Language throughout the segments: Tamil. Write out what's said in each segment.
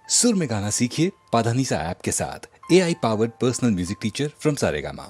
सुर में गाना सीखिए पाधानीसा ऐप के साथ। AI powered personal music teacher from Saregama.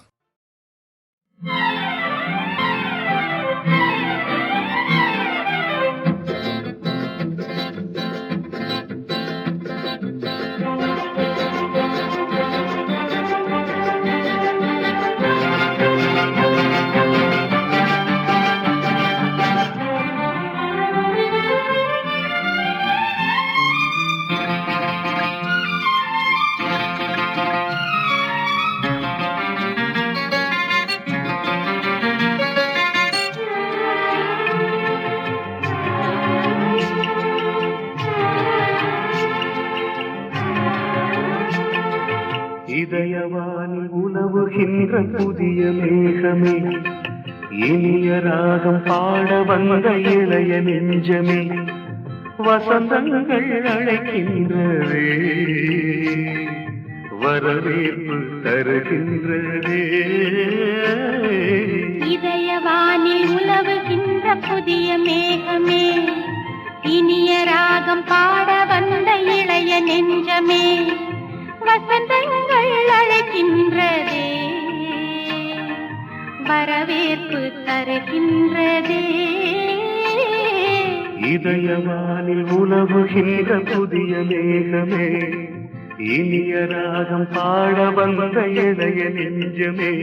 இதயவானில் உலவுகின்ற புதிய மேகமே, இனிய ராகம் பாட வந்த இளைய நெஞ்சமே, வசந்தங்கள் அழைக்கின்றதே, வரவேற்பு தருகின்றதே. இதயவானில் உலவுகின்ற புதிய மேகமே, இனிய ராகம் பாட வந்த இளைய நெஞ்சமே, வசந்தங்கள் அழைக்கின்றதே, வரவேற்பு தருகின்றதே. இதயவானில் உலவுகின்ற புதிய மேகமே, இனிய ராகம் பாட வந்த இளைய நெஞ்சமே.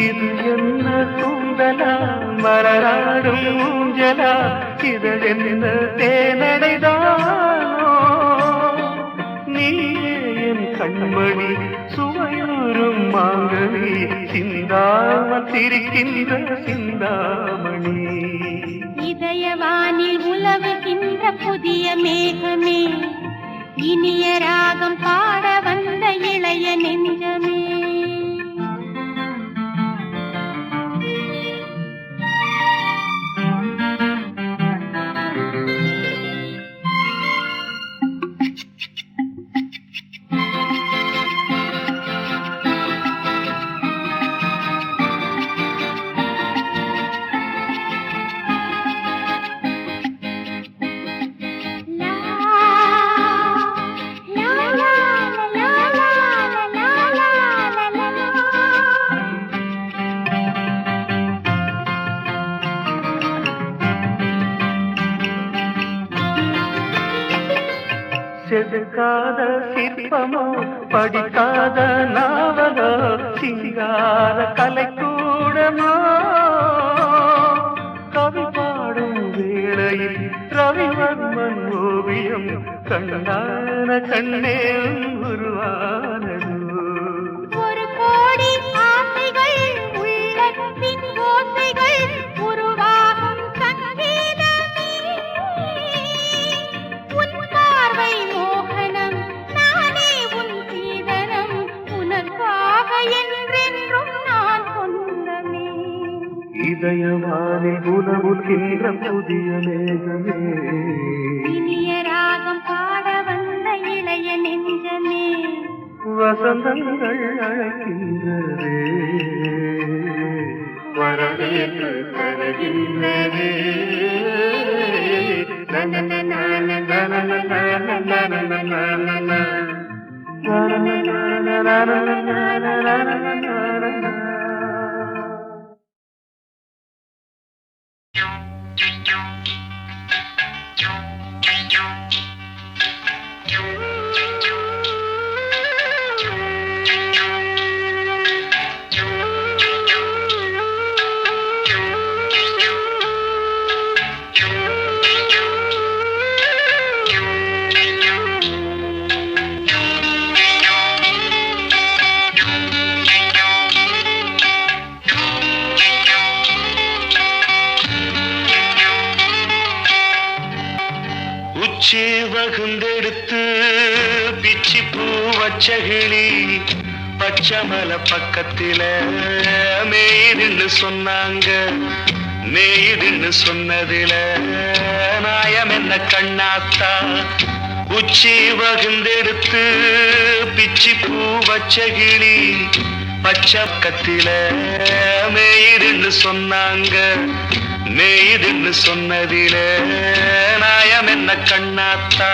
இது என்ன கூந்தலா மலராடும் ஊஞ்சலா, இது என்ன தேனடைதானோ, நீயே என் கண்மணி சுவையூரும் மாங்கனி, சிந்தாமல் சிரிக்கின்ற சிந்தாமணி. இதயவானில் உலவுகின்ற புதிய மேகமே, இனிய ராகம் பாட வந்த இளைய நெஞ்சமே. செதுக்காத சிற்பமோ படிக்காத நாவலோ, சிங்கார கலைக்கூடமோ, கவி பாடும் வேளையில் ரவிவர்மன் ஓவியம் கண்ணான கண்ணே உருவானது. ஒரு கோடி ஆசைகள் உள்ளத்தின் ஓசைகள் உருவாகும் சங்கீதமே, உன் பார்வை மோகனம், நானே உன் சீதனம், உனக்காக என்றென்றும் நான் சொந்தமே. இதயவானில் உலவுகின்ற புதிய மேகமே, இனிய ராகம் பாட வந்த இளைய நெஞ்சமே, வசந்தங்கள் அழைக்கின்றதே, வரவேற்பு தருகின்றதே. வச்ச கிளி பச்சமலை பக்கத்தில மேயுதுன்னு சொன்னாங்க. மேயுதுன்னு சொன்னதில நாயம் என்ன கண்ணாத்தா, உச்சி வகுந்தெடுத்து பிச்சி பூ வச்ச கிளி பச்சக்கத்தில மேயுதுன்னு சொன்னாங்க. மேயுதுன்னு சொன்னதில நாயம் என்ன கண்ணாத்தா.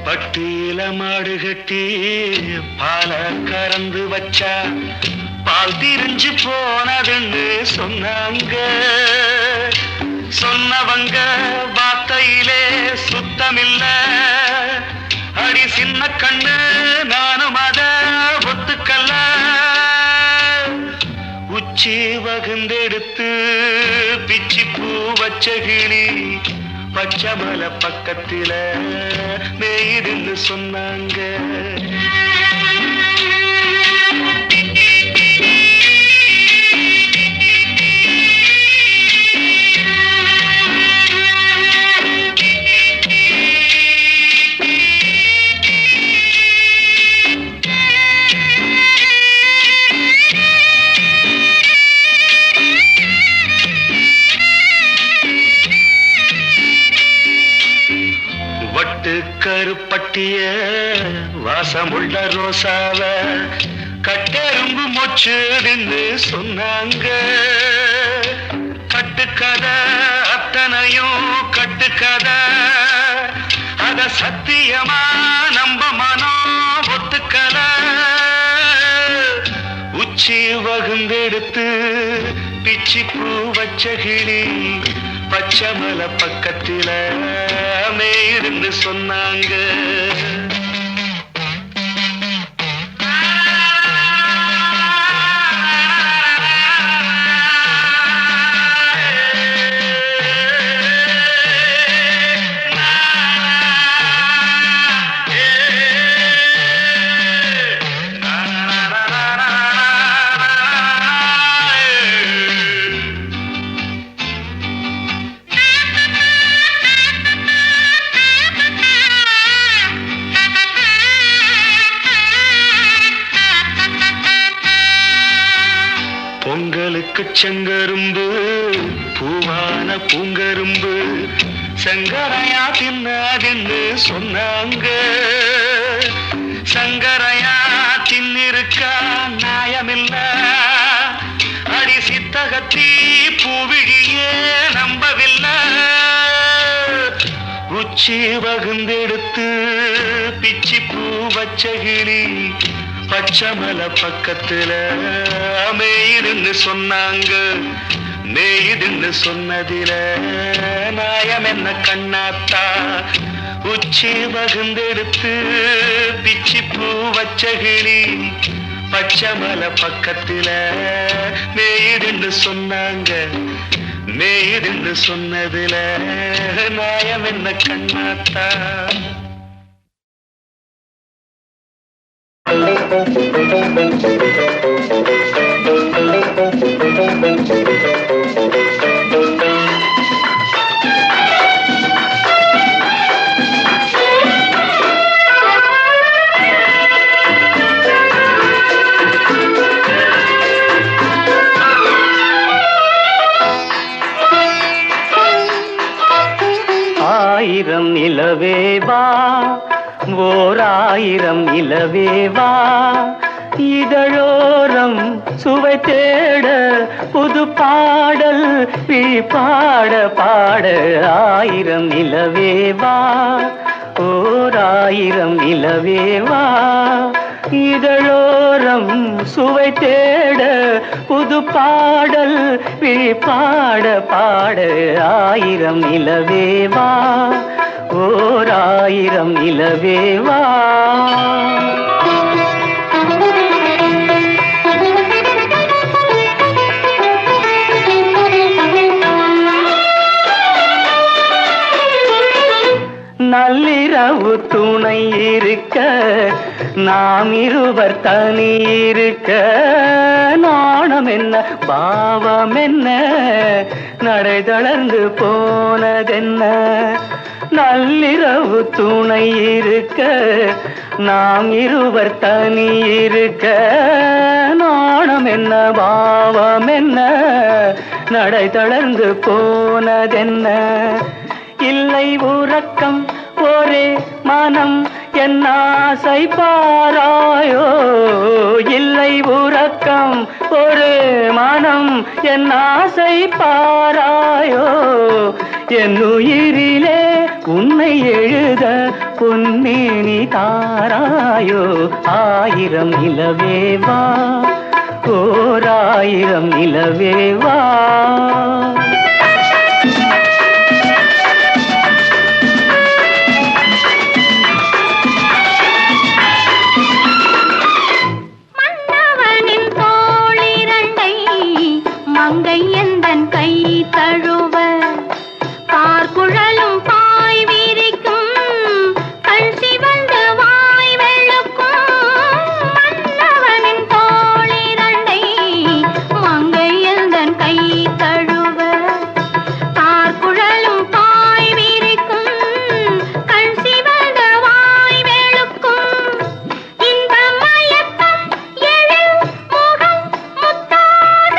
பட்டியில மாடு கட்டி பால கறந்து வச்சா பால் திரிஞ்சு போனதுன்னு சொன்னாங்க. சொன்னவங்க வார்த்தையிலே சுத்தமில்ல. அடி சின்ன கண்ணு நானும் அத ஒத்துக்கல்ல. உச்சி வகுந்தெடுத்து பிச்சி பூ வச்ச கிளி பச்சமலை பக்கத்தில மேயுதுன்னு சொன்னாங்க. கருப்பட்டிய வாசமுள்ள ரோசாவ கட்டெரும்பு மொச்சுதுன்னு சொன்னாங்க. கட்டுக்கதை அத்தனையும் கட்டுக்கதை, அத சத்தியமா நம்ப மனம் ஒத்துக்கல. உச்சி வகுந்தெடுத்து பிச்சி பூ வச்ச கிளி பச்சமலை பக்கத்தில மேயுதுன்னு சொன்னாங்க. பொங்கலுக்கு செங்கரும்பு பூவான பூங்கரும்பு சங்கரையா தின்னாதுன்னு சொன்னாங்க. சங்கரையா தின்னிருக்கா நியாயமில்ல. அடி சித்தகத்தி பூவிழியே நம்பவில்லை. உச்சி வகுந்தெடுத்து பிச்சி பூ வச்ச கிளி பச்சமலை பக்கத்துல மேயுதுன்னு சொன்னாங்க. மேயுதுன்னு சொன்னதில நாயம் என்ன கண்ணாத்தா, உச்சி வகுந்தெடுத்து பிச்சி பூ வச்ச கிளி பச்சமலை பக்கத்துல மேயுதுன்னு சொன்னாங்க. மேயுதுன்னு சொன்னதில நாயம் என்ன கண்ணாத்தா. ஆயிரம் நிலவேவா ஓராயிரம் நிலவேவா இதழோரம் சுவை தேட புது பாடல் பாட பாட ஆயிரம் நிலவேவா ஓராயிரம் நிலவேவா இதழோரம் சுவை தேட புது பாடல் விழி பாட பாட ஆயிரம் நிலவேவா ஓர் ஆயிரம் நிலவேவா நள்ளிரவு துணை இருக்க நாம் இருவர் தனி இருக்க நாணம் என்ன பாவம் என்ன நடை தளர்ந்து போனதென்ன நள்ளிரவு துணை இருக்க நாம் இருவர் தனி இருக்க நாணம் என்ன பாவம் என்ன நடை தளர்ந்து போனதென்ன இல்லை உறக்கம் ஒரே மனம் என் ஆசை பாராயோ இல்லை உறக்கம் ஒரு மனம் என் ஆசை பாராயோ என் உயிரிலே உன்னை எழுத பொன்மேனி தாராயோ ஆயிரம் நிலவேவா ஓர் ஆயிரம் நிலவேவா மங்கை எந்தன் கை தழுவ பார்க்குழலும் பாய் விரிக்கும் கண் சிவந்து வாய் வெளுக்கும் மன்னவனின் தோளிரண்டை மங்கை எந்தன் கை தழுவ பார்க்குழலும் பாய் விரிக்கும் கண் சிவந்து வாய் வெளுக்கும் இன்ப மயக்கம் எழில் முகம் முத்தாக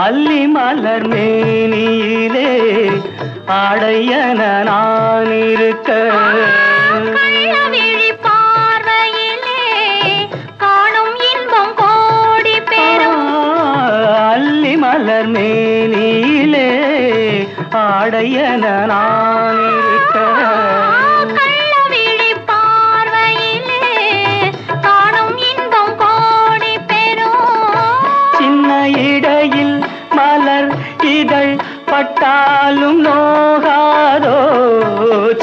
அல்லி மலர் மேனியிலே ஆடையன நான் இருக்க கள்ளவிழி பார்வையிலே காணும் இன்பம் கோடி பெறும் அல்லி மலர் மேனியிலே ஆடையன நான் இருக்க கள்ளவிழி பார்வையிலே காணும் இன்பம் கோடி பெறும் சின்ன இடையில் மலர் இதழ் பட்டாலும் நோகாதோ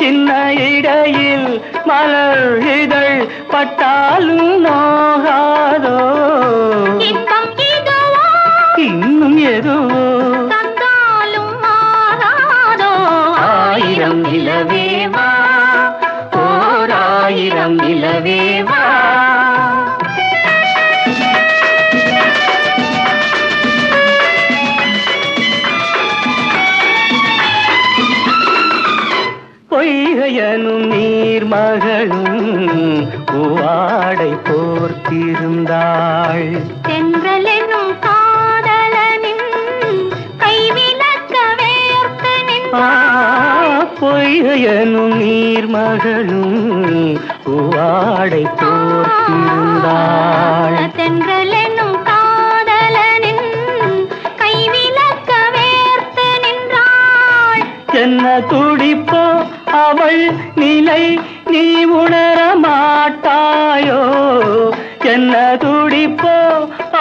சின்ன இடையில் மலர் இதழ் பட்டாலும் நோகாதோ இன்பம் இதுவோ இன்னும் எதுவோ தந்தாலும் மாறாதோ ஆயிரம் நிலவேவா ஓர் ஆயிரம் நிலவேவா பொய்கையனும் நீர்மகளும் பூவாடை போர்த்திருந்தாள் தென்றலெனும் காதலனின் கைவிலக்க வேர்த்து நின்றாள் பொய்கையனும் நீர்மகளும் பூவாடை போர்த்திருந்தாள் தென்றலெனும் காதலனின் கைவிலக்க வேர்த்து நின்றாள் என்ன துடிப்போ அவள் நிலை நீ உணர மாட்டாயோ என்ன துடிப்போ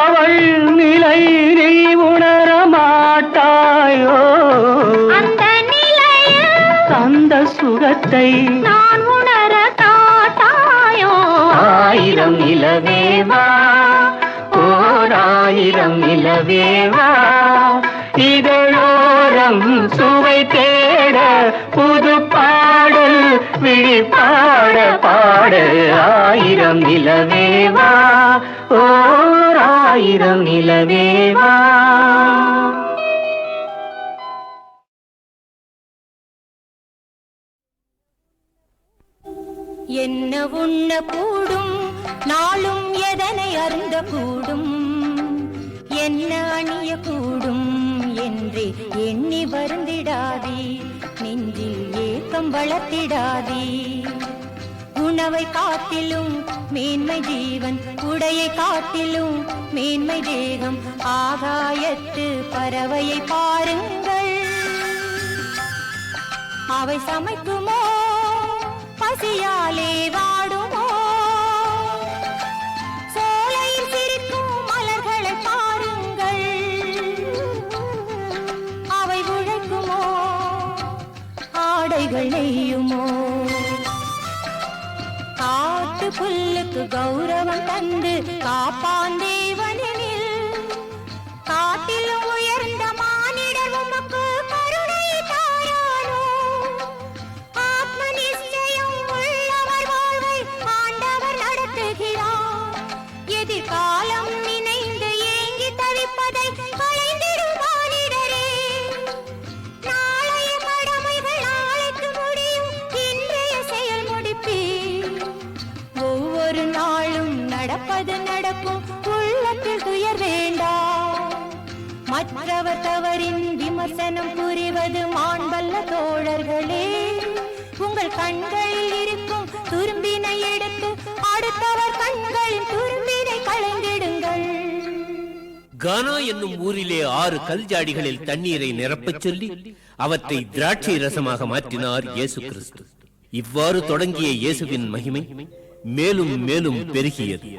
அவள் நிலை நீ உணர மாட்டாயோ அந்த நிலையில் அந்த சுகத்தை நான் உணர காட்டாயோ ஆயிரம் நிலவேவா ஓர் ஆயிரம் நிலவேவா இதழோரம் சுவை தேட புது பாடல் விழிப்பாட பாட ஆயிரம் நிலவேவா ஓர் ஆயிரம் நிலவேவா. என்ன உண்ண கூடும் நாளும் எதனை அருந்த கூடும் என்ன அணிய கூடும் என்று எண்ணி வருந்திடாதே நெஞ்சில் ஏக்கம் வளர்த்திடாதே. உணவை காட்டிலும் மேன்மை ஜீவன் உடையை காட்டிலும் மேன்மை தேகம். ஆகாயத்து பறவையை பாருங்கள் அவை சமைக்குமோ பசியாலே வாடுமோ. சோலையில் சிரிக்கும் மலர்களை பாருங்கள் அவை உழைக்குமோ ஆடைகள் நெய்யுமோ. காட்டு புல்லுக்கு கௌரவம் தந்து காப்பான் தேவனில் காட்டிலும் உயர்ந்த மானிடர் உமக்கு கருணை தாரானோ. ஆத்ம நிச்சயம் உள்ளவர் வாழ்வை ஆண்டவர் நடத்துகிறார். எதிர்காலம் நினைந்து ஏங்கி தவிப்பதை களைந்திடும் மானிடரே. நாளைய கடமைகள் நாளைக்கு முடியும் இன்றைய செயல் முடிப்பீர். ஒவ்வொரு நாளும் நடப்பது நடக்கும் உள்ளத்தில் துயர் வேண்டாம். மற்றவர் தவறின் விமர்சனம் புரிவது மாண்பல்ல தோழர்களே. உங்கள் கண்களில் இருக்கும் துரும்பினை எடுத்து அடுத்தவர் கண்களின் துரும்பினை களைந்திடுங்கள். கானா என்னும் ஊரிலே 6 கல் ஜாடிகளில் தண்ணீரை நிரப்பச் சொல்லி அவற்றை திராட்சை ரசமாக மாற்றினார் இயேசு கிறிஸ்து. இவ்வாறு தொடங்கிய இயேசுவின் மகிமை மேலும் மேலும் பெருகியது.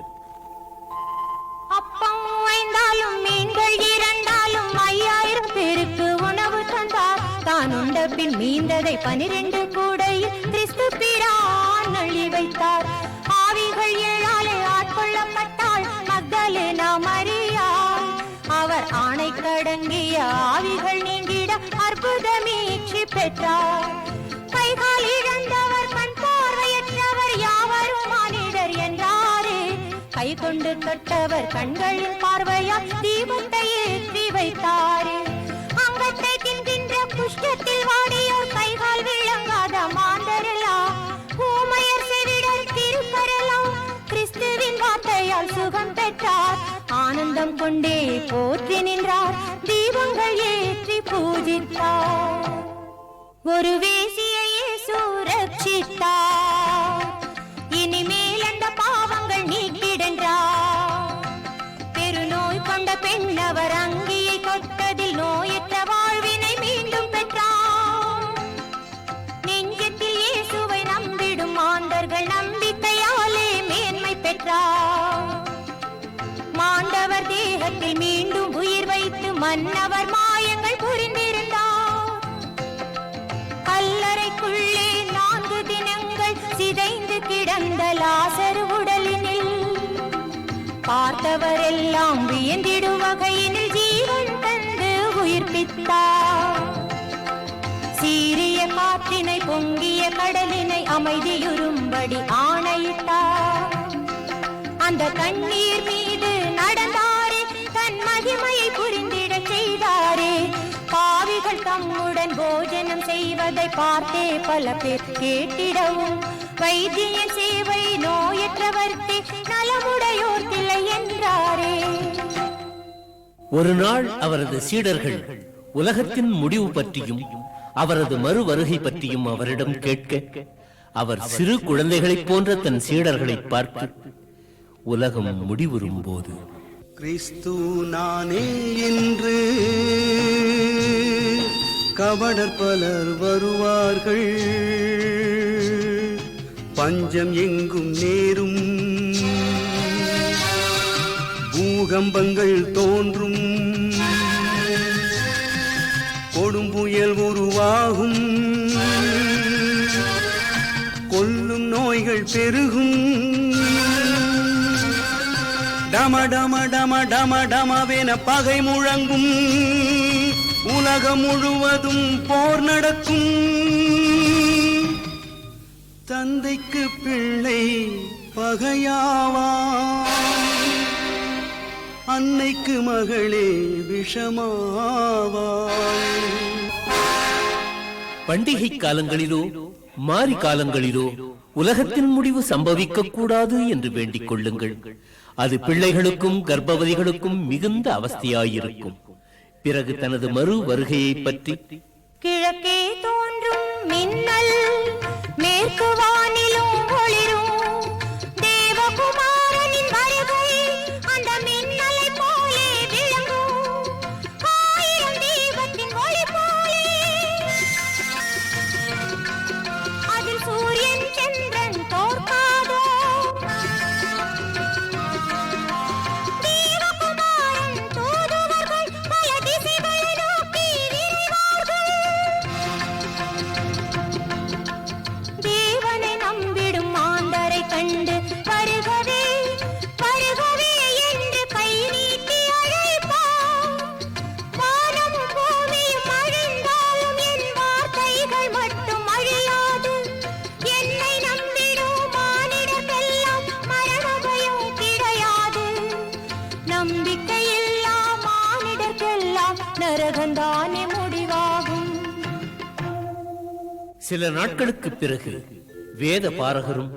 அப்பம் 5 மீன்கள் 2 5000 பேருக்கு உணவு தந்தார். தான் உண்ட பின் மீந்ததை 12 கூடையில் கிறிஸ்து பிரான் அள்ளி வைத்தார். ஆவிகள் 7 ஆட்கொள்ளப்பட்டாள் மக்தலேனா மரியாள். அவர் ஆணை கடங்கிய ஆவிகள் நீங்கிட அற்புத மீட்சி பெற்றார். கைகால் இழந்தவர் கண் பார்வையற்றவர் யாவரும் மானிடர் என்றாரே. கை கொண்டு தொட்டவர் கண்களின் பார்வையால் தீபத்தை ஏற்றி வைத்தாரே. அங்கத்தை தின்கின்ற புஷ்டத்தில் வாடியோர் கைகால் விளங்காத மாந்தரெல்லாம் ஊமையர் செவிடர் திருப்பரெல்லாம் கிறிஸ்துவின் வார்த்தையால் சுகம் பெற்றார். ஆனந்தம் கொண்டே போற்றி நின்றார் தீபங்கள் ஏற்றி பூஜித்தார். ஒரு வேசியையே சுரட்சித்தார். இனிமேல் அந்த பாவங்கள் நீக்கிடென்றார். பெருநோய் கொண்ட பெண்ணவர் அங்கியை தொட்டதில் நோயற்ற வாழ்வினை மீண்டும் பெற்றார். நெஞ்சத்தில் இயேசுவை நம்பிடும் மாந்தர்கள் நம்பிக்கையாலே மேன்மை பெற்றார். மாண்டவர் தேகத்தில் மீண்டும் உயிர் வைத்து மன்னவர் மாயங்கள் புரிந்திருந்தார். கல்லறைக்குள்ளே 4 தினங்கள் சிதைந்து கிடந்த லாசரு உடலினில் பார்த்தவரெல்லாம் வியந்திடும் வகையினில் ஜீவன் தந்து உயிர்ப்பித்தார். சீரிய காற்றினை பொங்கிய கடலினை அமைதியுறும்படி ஆணையிட்டார். அந்த தண்ணீர் மீது நடந்தாரே தன் மகிமையை புரிந்திட செய்தாரே. பாவிகள் தம்முடன் போஜனம் செய்வதை பார்த்தே பல பேர் கேட்டிடவும் வைத்திய சேவை நோயற்றவர்க்கு நலமுடையோர்க்கில்லை என்றாரே. ஒரு நாள் அவரது சீடர்கள் உலகத்தின் முடிவு பற்றியும் அவரது மறு வருகை பற்றியும் அவரிடம் கேட்க அவர் சிறு குழந்தைகளைப் போன்ற தன் சீடர்களை பார்த்து உலகம் முடிவுறும் போது கிறிஸ்து நானே என்று கபடர் பலர் வருவார்கள். பஞ்சம் எங்கும் நேரும், பூகம்பங்கள் தோன்றும், கொடும்புயல் உருவாகும், கொல்லும் நோய்கள் பெருகும். டம டம டம டம டமவென பகை முழங்கும், உலகம் முழுவதும் போர் நடக்கும். தந்தைக்கு பிள்ளை பகையாவான், அன்னைக்கு மகளே விஷமாவாள். பண்டிகை காலங்களிலோ மாரி காலங்களிலோ உலகத்தின் முடிவு சம்பவிக்க கூடாது என்று வேண்டிக் கொள்ளுங்கள். அது பிள்ளைகளுக்கும் கர்ப்பவதிகளுக்கும் மிகுந்த அவஸ்தையாயிருக்கும். பிறகு தனது மறு வருகையை பற்றி கிழக்கே தோன்றும் மின்னல் மேற்கு வானிலும் ஒளிரும் தேவகுமாரனின் வருகை அந்த மின்னலை போலே விளங்கும். 1000 தீபத்தின் ஒளி போலே அதில் சூரியன் சந்திரன் தோற்காதோ. தேவகுமாரன் தூதுவர்கள் பல திசைகளை நோக்கி விரைவார்கள். தேவனை நம்பிடும் மாந்தரை கண்டு வருகவே வருகவே என்று கை நீட்டி அழைப்பார். வானமும் பூமியும் அழிந்தாலும் என் வார்த்தைகள் மட்டும் அழியாது. என்னை நம்பிடும் மானிடர்க்கெல்லாம் மரண பயம் கிடையாது. நம்பிக்கையில்லா மானிடர்க்கெல்லாம் நரகந்தானே முடிவாகும். சில நாட்களுக்கு பிறகு வேத பாரகரும்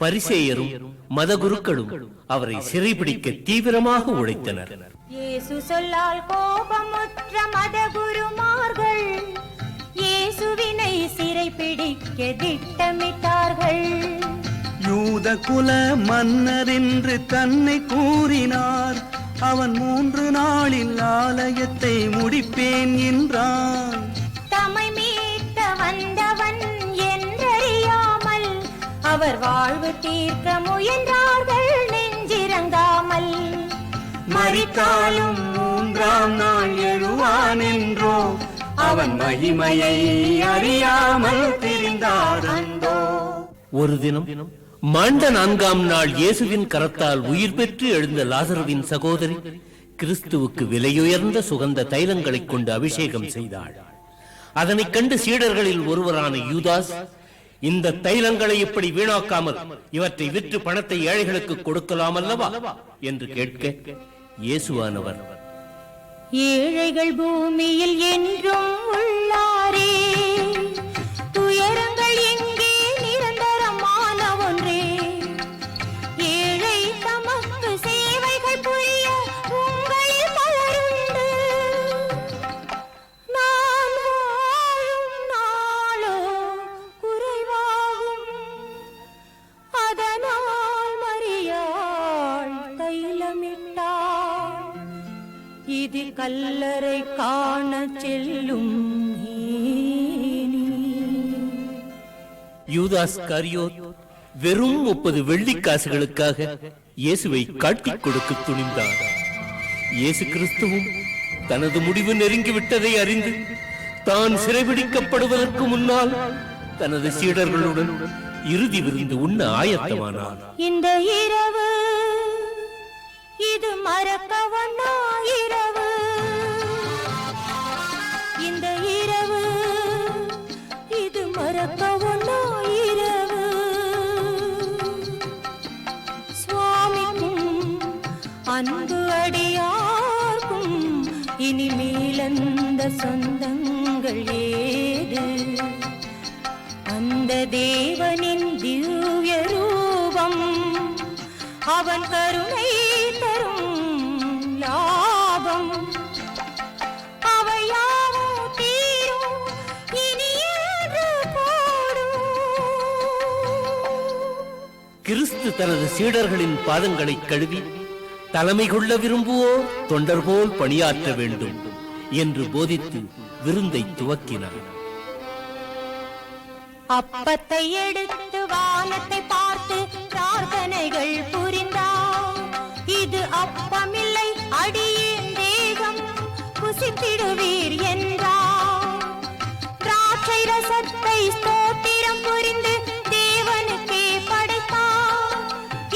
பரிசேயரும் மதகுருக்களும் அவரை சிறைபிடிக்க தீவிரமாக உழைத்தனர். இயேசு சொல்லால் கோபமுற்ற மதகுருமார்கள் இயேசுவினை சிறைபிடிக்க திட்டமிட்டார்கள். யூத குல மன்னர் என்று தன்னை கூறினார். அவன் 3 நாளில் ஆலயத்தை முடிப்பேன் என்றான். தம்மை மீட்க வந்தவன் என்றறியாமல் அவர் வாழ்வு தீர்க்க முயன்றார்கள் நெஞ்சிரங்காமல். மரித்தாலும் 3ஆம் நாள் எழுவான் என்றோ அவன் மகிமையை அறியாமல் திரிந்தார் அந்தோ. ஒரு தினம் மாண்ட 4ஆம் நாள் இயேசுவின் கரத்தால் உயிர் பெற்று எழுந்த லாசருவின் சகோதரி கிறிஸ்துவுக்கு விலையுயர்ந்த சுகந்த தைலங்களைக் கொண்டு அபிஷேகம் செய்தாள். அதனைக் கண்டு சீடர்களில் ஒருவரான யூதாஸ், இந்த தைலங்களை இப்படி வீணாக்காமல் இவற்றை விற்று பணத்தை ஏழைகளுக்கு கொடுக்கலாம் அல்லவா என்று கேட்க, இயேசுவானவர், ஏழைகள் பூமியில் என்றும் உள்ளாரே, துயரங்கள் எங்கே நிரந்தரமான ஒன்றே. ஏழை தமக்கு சேவைகள் புரிய உங்களில் பலருண்டு. நான் வாழும் நாளோ குறைவாகும், அதனால் மரியாள் தைலமிட்டாள். இதில் கல்லறை காண செல்லும் நீ. யூதாஸ் காரியோத் வெறும் 30 வெள்ளிக்காசுகளுக்காக இயேசுவை காட்டிக் கொடுக்க துணிந்தார். இயேசு கிறிஸ்துவும் தனது முடிவு நெருங்கிவிட்டதை அறிந்து தான் சிறைபிடிக்கப்படுவதற்கு முன்னால் தனது சீடர்களுடன் இறுதி விருந்து உண்ண ஆயத்தமானார். இந்த இரவு இது மறக்கவனா இரவு. இந்த இரவு இது மறக்கவனா இரவு. சுவாமிக்கும் அன்பு அடியார்க்கும் இனிமேலந்த சொந்தங்கள் ஏது. அந்த தேவனின் திவ்ய ரூபம், அவன் கருணை தரும் லாபம். அவையாவும் தீரும் இனி என்று போடும். கிறிஸ்து தனது சீடர்களின் பாதங்களை கழுவி, தலைமை கொள்ள விரும்புவோர் தொண்டர் போல் பணியாற்ற வேண்டும் என்று போதித்து விருந்தை துவக்கினார். அப்பத்தை எடுத்து வானத்தை பார்த்து பிரார்த்தனைகள் புரிந்தார். இது அப்பமில்லை அடியேன் தேகம், புசித்திடுவீர் என்றார். திராட்சை ரசத்தை ஸ்தோத்திரம் புரிந்து தேவனுக்கே படைத்தார்.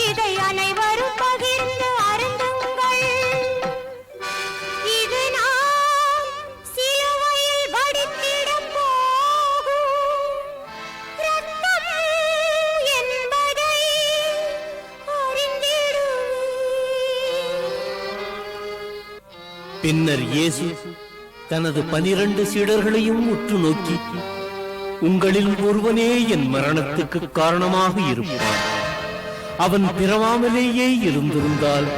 இதை அனைவரும் பகிர்ந்து அருந்துங்கள். இது நான் சிலுவை பின்னர் இயேசு தனது 12 சீடர்களையும் உற்று நோக்கி, உங்களில் ஒருவனே என் மரணத்துக்கு காரணமாக இருப்பான். அவன் பிறவாமலேயே இருந்திருந்தால்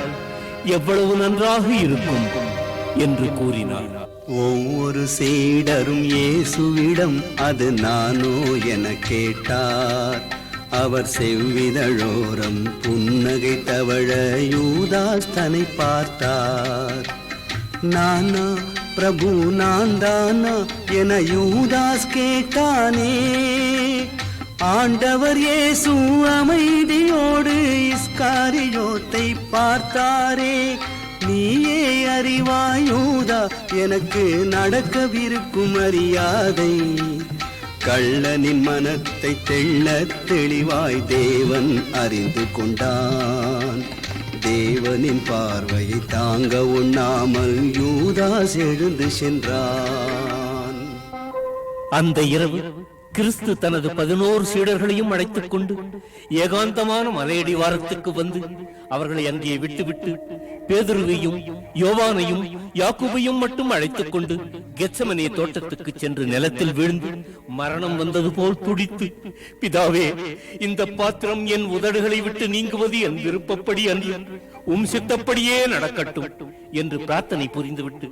எவ்வளவு நன்றாக இருக்கும் என்று கூறினார். ஒவ்வொரு சீடரும் இயேசுவிடம் அது நானோ என கேட்டார். அவர் செவ்விதழோரம் புன்னகை தவழ யூதாஸ் தன்னை பார்த்தார். நானா பிரபு நான் தானா என யூதாஸ் கேட்டானே. ஆண்டவர் இயேசு அமைதியோடு இஸ்காரியோத்தை பார்த்தாரே. நீயே அறிவாயூதா எனக்கு நடக்கவிருக்கும் மரியாதை. கள்ளனின் மனத்தை தெள்ளத் தெளிவாய் தேவன் அறிந்து கொண்டான். தேவனின் பார்வையை தாங்க உண்ணாமல் யூதாஸ் எழுந்து சென்றான். அந்த இரவு கிறிஸ்து தனது 11 சீடர்களையும் அழைத்துக் கொண்டு ஏகாந்தமான மலையடிவாரத்துக்கு வந்து அவர்களை அங்கே விட்டுவிட்டு பேதுருவையும் யோவானையும் யாக்கோபையும் மட்டும் அழைத்துக் கொண்டு கெத்செமனே தோட்டத்துக்கு சென்று நிலத்தில் வீழ்ந்து மரணம் வந்தது போல் துடித்து, பிதாவே, இந்த பாத்திரம் என் உதடுகளை விட்டு நீங்குவது என் விருப்பப்படி அன்று, உம் சித்தப்படியே நடக்கட்டும் என்று பிரார்த்தனை புரிந்துவிட்டு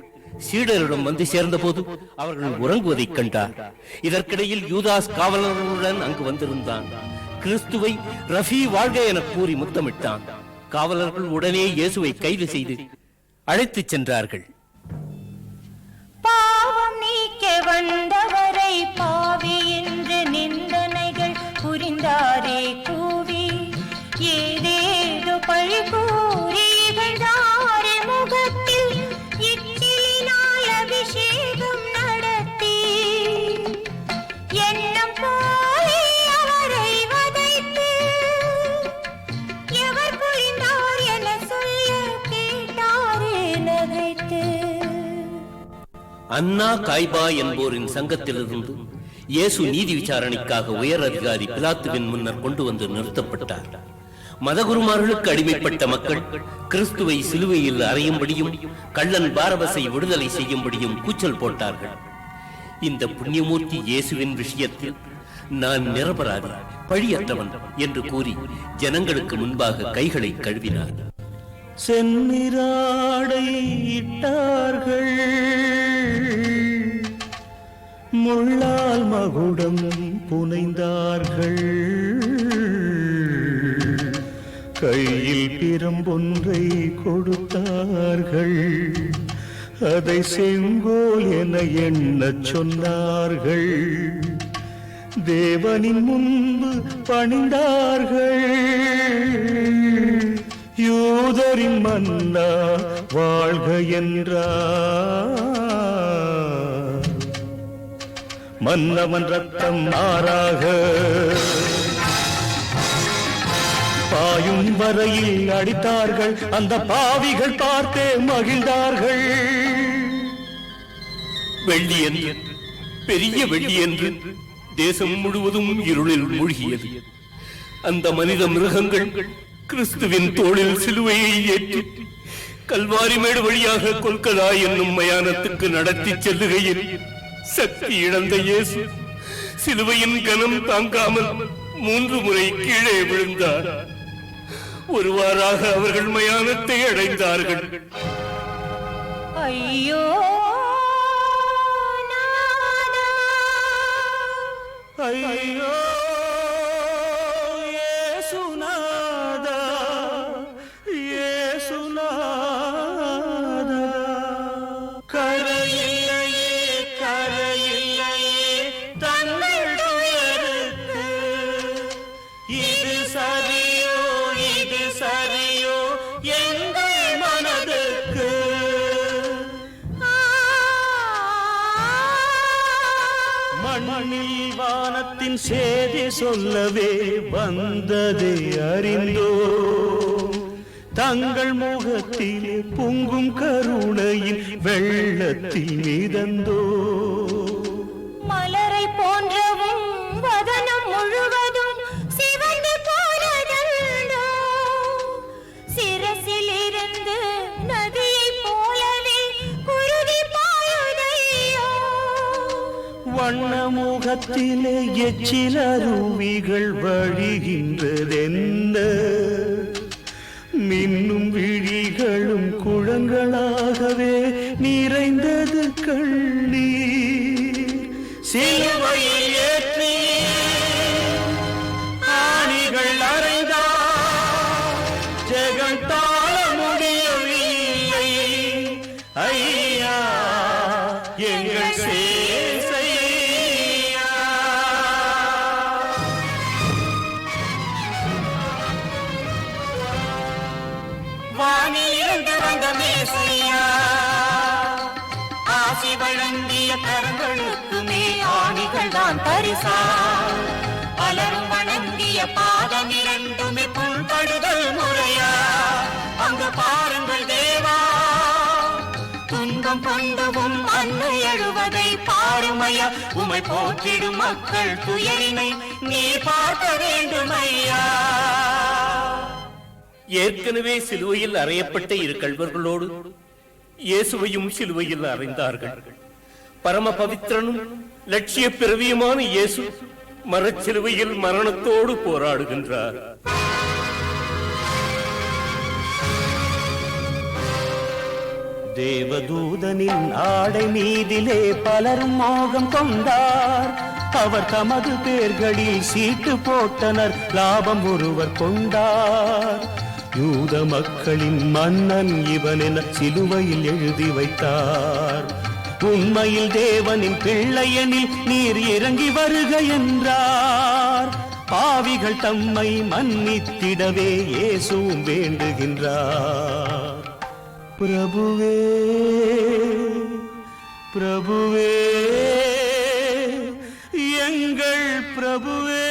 சீடரிடம் வந்து சேர்ந்தபோது அவர்கள் உறங்குவதைக் கண்டார். இதற்கிடையில் யூதாஸ் காவலர்களுடன் அங்கு வந்திருந்தான். கிறிஸ்துவை ரஃபி வாழ்க என கூறி முத்தமிட்டான். காவலர்கள் உடனே இயேசுவை கைது செய்து அழைத்துச் சென்றார்கள். பாவம் நீக்க வந்தவரை பாவி என்று நிந்தனைகள் புரிந்தாரே கூவி, ஏதேதோ பழி கூறி இகழ்ந்தாரே முகத்தில் இச்சிலினால் அபிஷேகம் நடத்தி, எண்ணம் போலே அவரை வதைத்து எவர் புரிந்தார் என சொல்ல கேட்டாரே நகைத்து. அன்னா காய்பா என்போரின் சங்கத்திலிருந்து இயேசு நீதி விசாரணைக்காக உயர் அதிகாரி பிலாத்துவின் முன்னர் கொண்டு வந்து நிறுத்தப்பட்டார். மதகுருமார்களுக்கு அடிமைப்பட்ட மக்கள் கிறிஸ்துவை சிலுவையில் அறையும்படியும் கள்ளன் பாரபஸை விடுதலை செய்யும்படியும் கூச்சல் போட்டார்கள். இந்த புண்ணியமூர்த்தி இயேசுவின் விஷயத்தில் நான் நிரபராதி, பழியற்றவன் என்று கூறி ஜனங்களுக்கு முன்பாக கைகளை கழுவினார். செந்நிராடை இட்டார்கள், முள்ளால் மகுடம் புனைந்தார்கள், கையில் பிரம்பொன்றை கொடுத்தார்கள், அதை செங்கோல் என எண்ணச் சொன்னார்கள், தேவனின் முன்பு பணிந்தார்கள், யூதரின் மன்னா வாழ்க என்றார். மன்னவன் ரத்தம் ஆறாக பாயும் வரையில் அடித்தார்கள். அந்த பாவிகள் பார்த்தே மகிழ்ந்தார்கள். வெள்ளி என்று, பெரிய வெள்ளி என்று தேசம் முழுவதும் இருளில் மூழ்கியது. அந்த மனித மிருகங்கள் கிறிஸ்துவின் தோளில் சிலுவையை ஏற்றி கல்வாரி மேடு வழியாக கொல்கதா என்னும் மயானத்துக்கு நடத்தி செல்லுகையில் சக்தி இழந்த இயேசு சிலுவையின் கனம் தாங்காமல் 3 முறை கீழே விழுந்தார். ஒருவாறாக அவர்கள் மயானத்தை அடைந்தார்கள். ஐயோ ஐயோ இயேசுநாதா, இயேசுநாதா, கரையில்லையே கரையில்லையே தங்கள் துயருக்கு. இது சரியோ இது சரியோ எங்கள் மனதுக்கு. மண்ணில் வானத்தின் சேதி சொல்லவே வந்ததை அறிந்தோ, தங்கள் முகத்திலே பொங்கும் கருணையின் வெள்ளத்தில் மிதந்தோ. மலரை போன்றவும் வதனம் முழுவதும் சிவந்து போனதோ, சிரசில் இருந்து நதியை போலவே முகத்திலே எச்சில் அருவிகள் வழிகின்றதென்ன மின்னும் விழிகளும் குளங்களாகவே நிறைந்தது கண்ணீர் சிலுவையில் ஏற்றி ஆணிகள் அறைந்தார் ஜெகம் தாழ முடியவில்லை ஐயா எங்கள் சேசையா. வானிலிருந்து வந்த மேசையா ஆசி வழங்கிய கரங்களுக்குமே ஆணிகள் தான் பரிசா பலரும் வணங்கிய பாதம் இரண்டுமே புண்படுதல் முறையா அங்கு பாருங்கள் தேவா துன்பம் கொண்டவும் அன்னை அழுவதை பாருமையா உமை போற்றிடும் மக்கள் துயரினை நீ பார்க்க வேண்டுமையா. ஏற்கனவே சிலுவையில் அறையப்பட்ட இரு கள்வர்களோடு இயேசுவையும் சிலுவையில் அறைந்தார்கள். பரம பவித்திரனும் லட்சிய பிறவியுமான இயேசு மரச்சிலுவையில் மரணத்தோடு போராடுகின்றார். தேவதூதனின் ஆடை மீதிலே பலரும் மோகம் கொண்டார். அவர் தமது பேர்களில் சீட்டு போட்டனர், லாபம் ஒருவர் கொண்டார். யூத மக்களின் மன்னன் இவன் என சிலுவையில் எழுதி வைத்தார். உண்மையில் தேவனின் பிள்ளையனில் நீர் இறங்கி வருக என்றார். பாவிகள் தம்மை மன்னித்திடவே இயேசுவும் வேண்டுகின்றார். பிரபுவே பிரபுவே எங்கள் பிரபுவே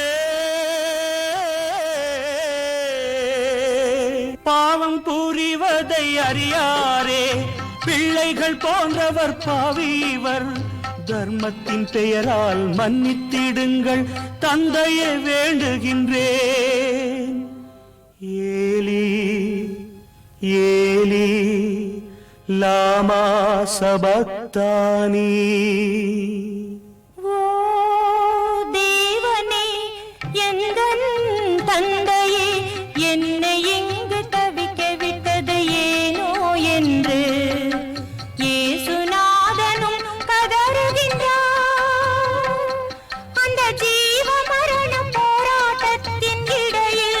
பாவம் புரிவதை அறியாரே பிள்ளைகள் போன்றவர் பாவிவர் தர்மத்தின் பெயரால் மன்னித்திடுங்கள் தந்தையை வேண்டுகின்றேன். ஏலி ஏலி லாமா சபக்தானி. ஓ தேவனே எந்தன் தந்தையே என்னை இங்கு தவிக்க விட்டது ஏனோ என்று இயேசுநாதனும் கதறுகின்றார். அந்த ஜீவ மரண போராட்டத்தின் இடையில்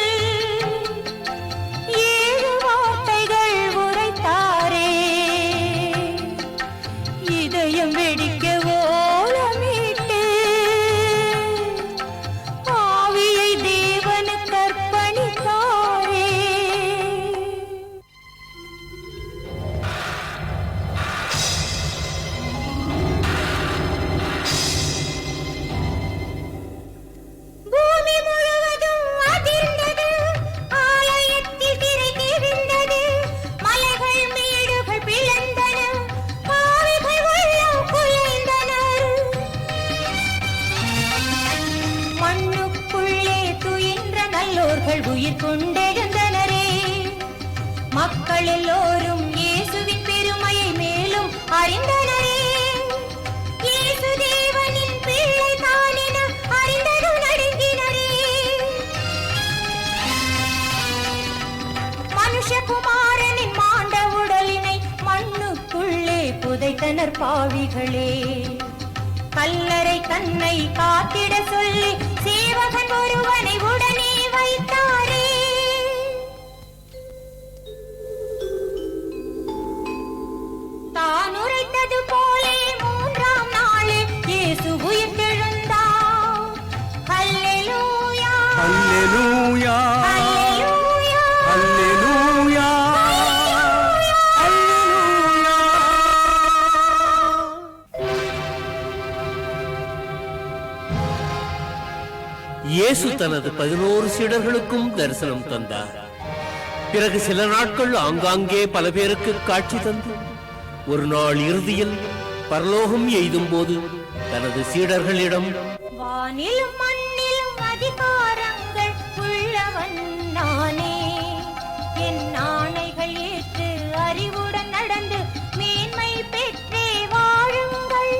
7 வார்த்தைகள் உரைத்தாரே இதயம் வெடிக்க ஓலமிட்டு ஆவியை தேவனுக்கு அர்ப்பணித்தாரே. பூமி முழுவதும் அதிர்ந்தது, ஆலயத்தில் திரை கிழிந்தது, மலைகள் மேடுகள் பிளந்தன, பாவிகள் உள்ளம் குலைந்தனர். மண்ணுக்குள்ளே துயின்ற நல்லோர்கள் உயிர் கொண்டெழுந்தனரே. மக்கள் எல்லோரும் இயேசுவின் பெருமையை மேலும் அறிந்தனரே. இயேசு தேவனின் பிள்ளை தானென அறிந்ததும் நடுங்கினரே. மனுஷகுமாரனின் மாண்ட உடலினை மண்ணுக்குள்ளே புதைத்தனர் பாவிகளே. கல்லறை தன்னை காத்திட சொல்லி சேவகன் ஒருவனை உடனே வைத்தாரே. தான் உரைத்தது போலே 3ஆம் நாளே இயேசு உயிர்த்தெழுந்தார். அல்லேலூயா அல்லேலூயா அல்லேலூயா அல்லேலூயா அல்லேலூயா. இயேசு தனது 11 சீடர்களுக்கும் தரிசனம் தந்தார். பிறகு சில நாட்கள் ஆங்காங்கே பல பேருக்கு காட்சி தந்து ஒரு நாள் இறுதியில் பரலோகம் எய்தும் போது தனது சீடர்களிடம் வானிலும் மண்ணிலும் அதிகாரங்கள் உள்ளவன் நானே. என் ஆணைகள் ஏற்று அறிவுடன் நடந்து மேன்மை பெற்றே வாழுங்கள்.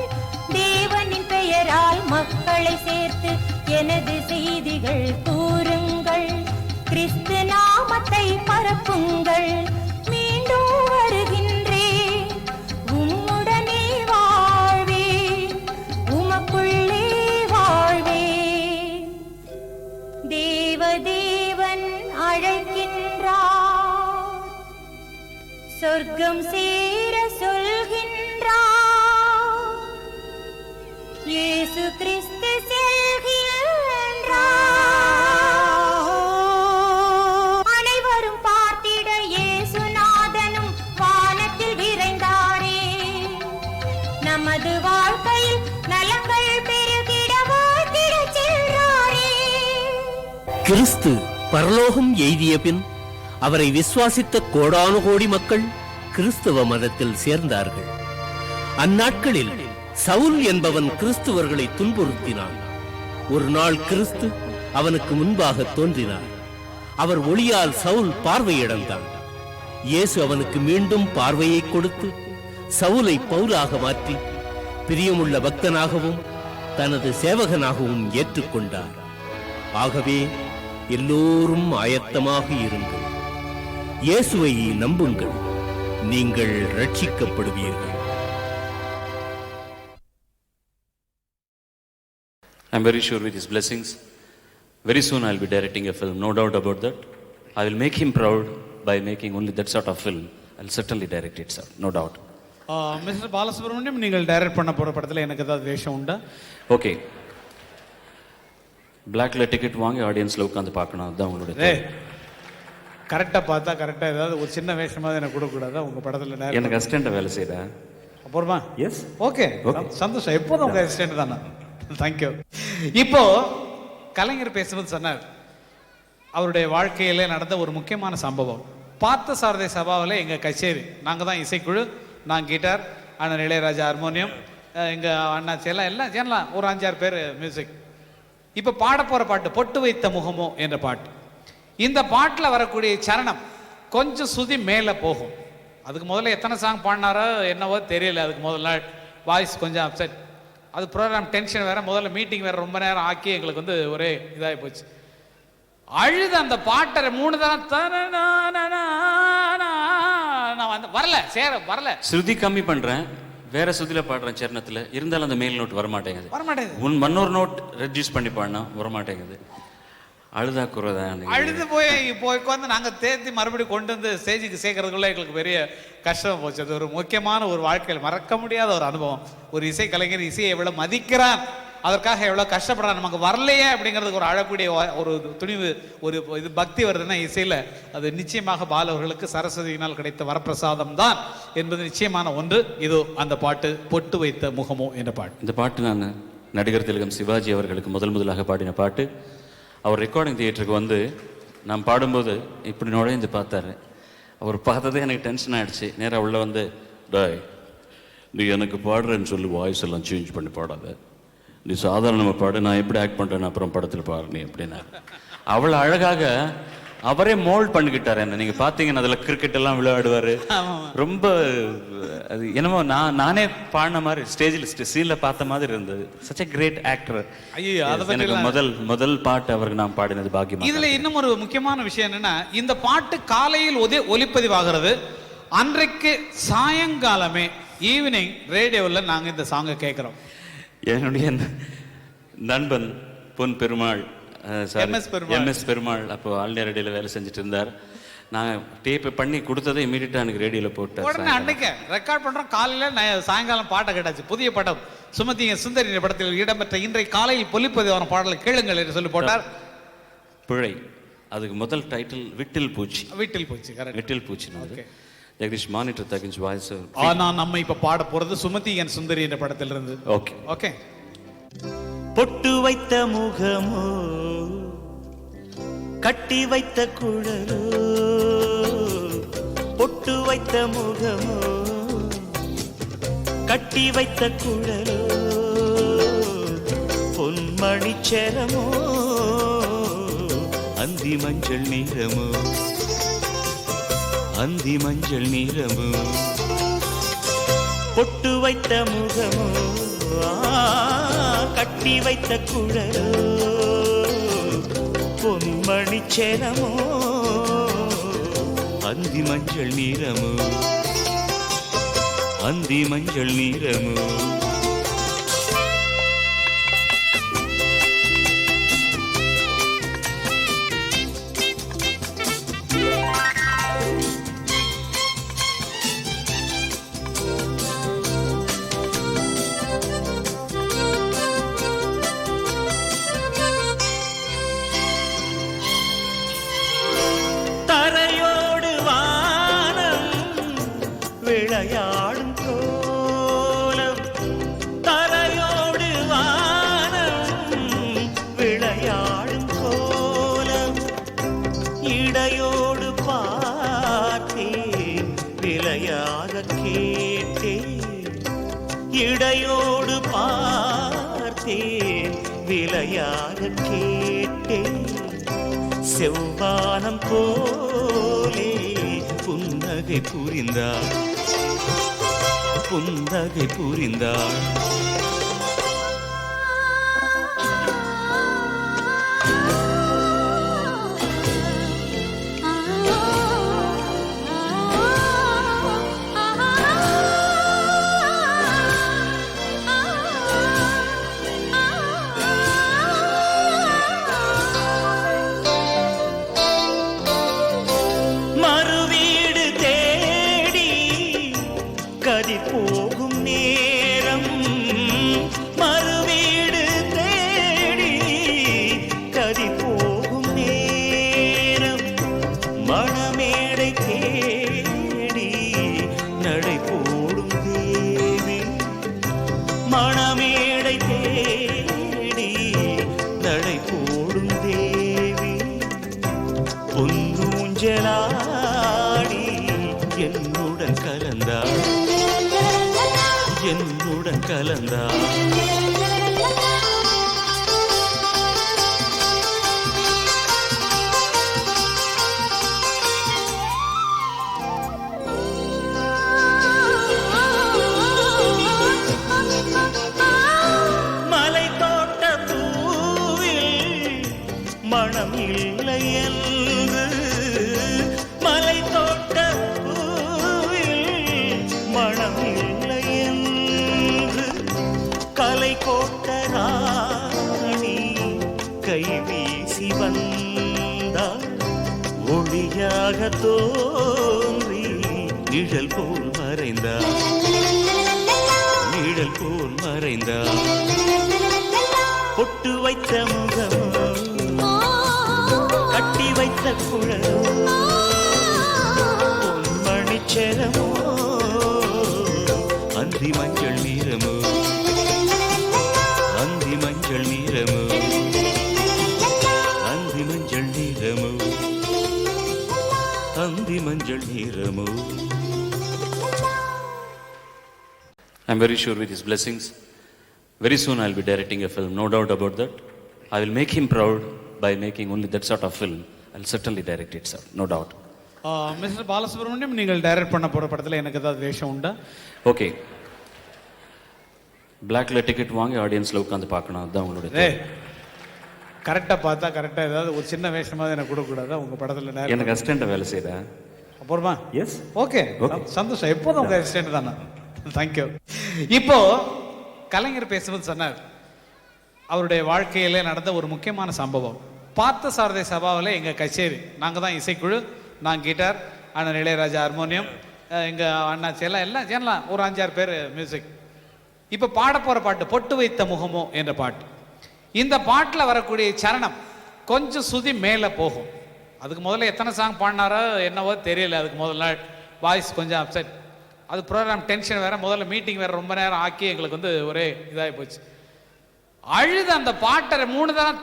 தேவனின் பெயரால் மக்களை துதிகள் கூறுங்கள், கிறிஸ்து நாமத்தை பரப்புங்கள். மீண்டும் வருகின்றேன், உம்முடனே வாழ்வேன், உமக்குள்ளே வாழ்வேன். தேவதேவன் அழைக்கின்றார், சொர்க்கம் சேர சொல்கின்றார். இயேசு கிறிஸ்து செல்கின்றார். அனைவரும் பார்த்திட இயேசுநாதனும் வானத்தில் விரைந்தாரே. நமது வாழ்க்கையில் நலங்கள் பெருகிட வாழ்த்திடச் சென்றாரே. கிறிஸ்து பரலோகம் எய்திய பின் அவரை விசுவாசித்த கோடானு கோடி மக்கள் கிறிஸ்தவ மதத்தில் சேர்ந்தார்கள். அந்நாட்களில் சவுல் என்பவன் கிறிஸ்துவர்களை துன்புறுத்தினான். ஒரு நாள் கிறிஸ்து அவனுக்கு முன்பாக தோன்றினார். அவர் ஒளியால் சவுல் பார்வையிழந்தான். இயேசு அவனுக்கு மீண்டும் பார்வையை கொடுத்து சவுலை பவுலாக மாற்றி பிரியமுள்ள பக்தனாகவும் தனது சேவகனாகவும் ஏற்றுக்கொண்டார். ஆகவே எல்லோரும் ஆயத்தமாக இருங்கள். இயேசுவை நம்புங்கள், நீங்கள் ரட்சிக்கப்படுவீர்கள். I'm very sure with his blessings, very soon I'll be directing a film, no doubt about that. I will make him proud by making only that sort of film. I'll certainly direct it, sir, no doubt. Mister Balasubramaniam, நீங்கள் டைரக்ட் பண்ண போகிற படத்தில் எனக்கு ஏதாவது வேஷம் உண்டா? ஓகே, பிளாக்ல டிக்கெட் வாங்கி ஆடியன்ஸில் உட்காந்து பார்க்கணும், அதுதான் உங்களுடைய கரெக்டாக பார்த்தா கரெக்டாக ஏதாவது ஒரு சின்ன வேஷமாக எனக்கு கொடுக்கக்கூடாதா உங்கள் படத்தில்? எனக்கு அசிஸ்டண்ட்டாக வேலை செய்கிறேன். அப்புறமா எஸ், ஓகே, சந்தோஷம். எப்போதும் உங்கள் அசிஸ்டண்ட் தானே. தேங்க்யூ. இப்போ கலைஞர் பேசுவது சொன்னார், அவருடைய வாழ்க்கையில நடந்த ஒரு முக்கியமான சம்பவம். பார்த்த சாரதை சபாவில் எங்கள் கச்சேரி, நாங்கள் தான் இசைக்குழு, நான் கிட்டார், அண்ணன் இளையராஜா ஹார்மோனியம், எங்கள் அண்ணாச்சி எல்லாம் சேரலாம், ஒரு 5-6 பேர் மியூசிக். இப்போ பாட போகிற பாட்டு பொட்டு வைத்த முகமோ என்ற பாட்டு. இந்த பாட்டில் வரக்கூடிய சரணம் கொஞ்சம் சுதி மேலே போகும். அதுக்கு முதல்ல எத்தனை சாங் பாடினாரோ என்னவோ தெரியல. அதுக்கு முதல் நாள் வாய்ஸ் கொஞ்சம் அப்செட். அது ப்ரோக்ராம் டென்ஷன் வேறு, முதல்ல மீட்டிங் வேறு ரொம்ப நேரம் ஆக்கி எங்களுக்கு வந்து ஒரே இதாகி போச்சு. அழுது அந்த பாட்டை 3 தரம் நான் வந்து வரல. ஸ்ருதி கம்மி பண்ணுறேன், வேற சுதியில் பாடுறேன் சரணத்தில், இருந்தாலும் அந்த மேல் நோட் வரமாட்டேங்குது. இன்னொரு நோட் ரெட்யூஸ் பண்ணி பாடினா வரமாட்டேங்குது. அழுதா குறதான் அழுது போய் உட்காந்து நாங்கள் தேர்த்தி மறுபடியும் கொண்டு வந்து ஸ்டேஜுக்கு சேர்க்கறதுக்குள்ள எங்களுக்கு பெரிய கஷ்டம் போச்சு. அது ஒரு முக்கியமான ஒரு வாழ்க்கையில் மறக்க முடியாத ஒரு அனுபவம். ஒரு இசை கலைஞர் இசையை எவ்வளோ மதிக்கிறான், அதற்காக எவ்வளோ கஷ்டப்படுறான், நமக்கு வரலையே அப்படிங்கிறதுக்கு ஒரு அழக்கூடிய ஒரு துணிவு, ஒரு இது பக்தி வருதுன்னா இசையில் அது நிச்சயமாக பாலவர்களுக்கு சரஸ்வதியினால் கிடைத்த வரப்பிரசாதம் தான் என்பது நிச்சயமான ஒன்று. இது அந்த பாட்டு பொட்டு வைத்த முகமோ என்ற பாட்டு. இந்த பாட்டு நான் நடிகர் திலகம் சிவாஜி அவர்களுக்கு முதலாக பாடின பாட்டு. அவர் ரெக்கார்டிங் தியேட்டருக்கு வந்து நான் பாடும்போது இப்படி நுழைந்து பார்த்தாரு. அவர் பார்த்ததே எனக்கு டென்ஷன் ஆகிடுச்சு. நேராக உள்ள வந்து, டாய் நீ எனக்கு பாடுறேன்னு சொல்லி வாய்ஸ் எல்லாம் சேஞ்ச் பண்ணி பாடாத, நீ சாதாரணமாக பாடு, நான் எப்படி ஆக்ட் பண்ணுறேன்னு அப்புறம் படத்தில் பாடு நீ அப்படின்னா. அவ்வளோ அழகாக அவரே மோல்ட் பண்ணிக்கிட்டார் என்ன. நீங்கள் பார்த்தீங்கன்னா அதில் கிரிக்கெட் எல்லாம் விளையாடுவார். ரொம்ப அது என்னமோ நானே பாடின மாதிரி ஸ்டேஜில் சீனில் பார்த்த மாதிரி இருந்தது. Such a great actor. எனக்கு முதல் பாட்டு அவருக்கு நான் பாடினது பாக்கியம். இதுல இன்னும் ஒரு முக்கியமான விஷயம் என்னன்னா, இந்த பாட்டு காலையில் ஒலிப்பதிவாகிறது. அன்றைக்கு சாயங்காலமே ஈவினிங் ரேடியோவில் நாங்கள் இந்த சாங்கை கேட்குறோம். என்னுடைய நண்பன் பொன் பெருமாள், எம்எஸ் பெருமாள் அப்போ ஆல் இந்தியா ரேடியோவில் வேலை செஞ்சுட்டு இருந்தார். நான் டேப் பண்ணி கொடுத்ததை இமீடியட்டாக எனக்கு ரேடியோவில் போட்டேன். உடனே அன்னைக்கு ரெக்கார்ட் பண்ணுறோம். காலையில் சாயங்காலம் பாட்டை கேட்டாச்சு. புதிய படம் சுமதி சுந்தரி படத்தில் இடம்பெற்ற இன்றைய காலையில் ஒலிப்பதிவான பாடலை கேளுங்கள் என்று சொல்லி போட்டார். பிழை, அதுக்கு முதல் டைட்டில் விட்டில் பூச்சி. விட்டில் பூச்சி. ஜெகதீஷ் மானிட்டர் தகின்ஸ் வாய்ஸ். ஆனால் நம்ம இப்ப பாட போறது சுமதி என் சுந்தரி என்ற படத்திலிருந்து. Okay okay. பொட்டு வைத்த முகமோ, கட்டி வைத்த குழலோ, பொட்டு வைத்த முகமோ, கட்டி வைத்த குழலோ, பொன்மணி சேரமோ, அந்தி மஞ்சள் நீரமோ, அந்தி மஞ்சள் நீரமோ, பொட்டு வைத்த முகமோ, கட்டி வைத்த குழலோ, பொன்மணி சேரமோ அந்தி மஞ்சள் நீரமோ அந்தி மஞ்சள் நீரமோ தரையோடு வானம் விளையாடும் கோலம் தரையோடு வானம் விளையாடும் கோலம் இடையோடு பார்த்தேன் விளையாக கேட்டேன் இடையோடு பார்த்தேன் விளையாக கேட்டேன் செவ்வானம் போலே புன்னகை புரிந்தாள் புன்னகை புரிந்தாள் மறுவீடு தேடி கதி போகும் நேரம் மறுவீடு தேடி கதி போகும் நேரம் மணமேடை தேடி நடை போடும் தேவி மணமேடை தேடி நடை போடும் தேவி பொன்னூஞ்சலாடி என்னுடன் கலந்தாள் என்னுடன் கலந்தாள் மலை தோட்ட பூவில் மனம் இல்லை என்று மலை தோட்ட பூவில் மனம் இல்லை என்று கலை கோட்ட ராணி கை வீசி வந்தாள் ஒளியாக தோன்றி நிழல் போல் மறைந்தாள் நிழல் போல் மறைந்தாள் பொட்டு வைத்த முகமோ கட்டி வைத்த குழலோ பொன்மணி சேரமோ அந்தி மஞ்சள் நீரமோ அந்தி மஞ்சள் நீரமோ அந்தி மஞ்சள் நீரமோ அந்தி மஞ்சள் நீரமோ I'm very sure with his blessings, very soon I'll be directing a film, no doubt about that. I will make him proud by making only that sort of film. I'll certainly direct it, sir, no doubt. Mister Balasubramaniam, நீங்கள் டைரக்ட் பண்ண போற படத்துல எனக்கு ஏதாவது வேஷம் உண்டா? ஓகே, பிளாக்ல டிக்கெட் வாங்கி ஆடியன்ஸ்ல உட்காந்து பார்க்கணும், அதுதான் உங்களுடைய ஏய், கரெக்டா பார்த்தா கரெக்டா ஏதாவது ஒரு சின்ன வேஷமாவது எனக்கு கொடுக்க கூடாதா உங்க படத்துல? எனக்கு அசிஸ்டண்டா வேலை செய்றேன். அப்புறமா எஸ், ஓகே, சந்தோஷம். எப்போதும் உங்க அசிஸ்டன்ட் தானே. தேங்க்யூ. இப்போ கலைஞர் பேசும்போது சொன்னார், அவருடைய வாழ்க்கையில நடந்த ஒரு முக்கியமான சம்பவம். பார்த்த சாரதி சபாவில் எங்கள் கச்சேரி, நாங்கள் தான் இசைக்குழு, நான் கிட்டார், அண்ணன் இளையராஜா ஹார்மோனியம், எங்கள் அண்ணாச்சி எல்லாம் சேரலாம், ஒரு 5-6 பேர் மியூசிக். இப்போ பாட போகிற பாட்டு பொட்டு வைத்த முகமோ என்ற பாட்டு. இந்த பாட்டில் வரக்கூடிய சரணம் கொஞ்சம் சுதி மேலே போகும். அதுக்கு முதல்ல எத்தனை சாங் பாடினாரோ என்னவோ தெரியல. அதுக்கு முதல் நாள் வாய்ஸ் கொஞ்சம் அப்செட். அது ப்ரோக்ராம் டென்ஷன் வேறு, முதல்ல மீட்டிங் வேறு ரொம்ப நேரம் ஆக்கி எங்களுக்கு வந்து ஒரே இதாகி போச்சு. அழுது அந்த பாட்டை 3 தரம்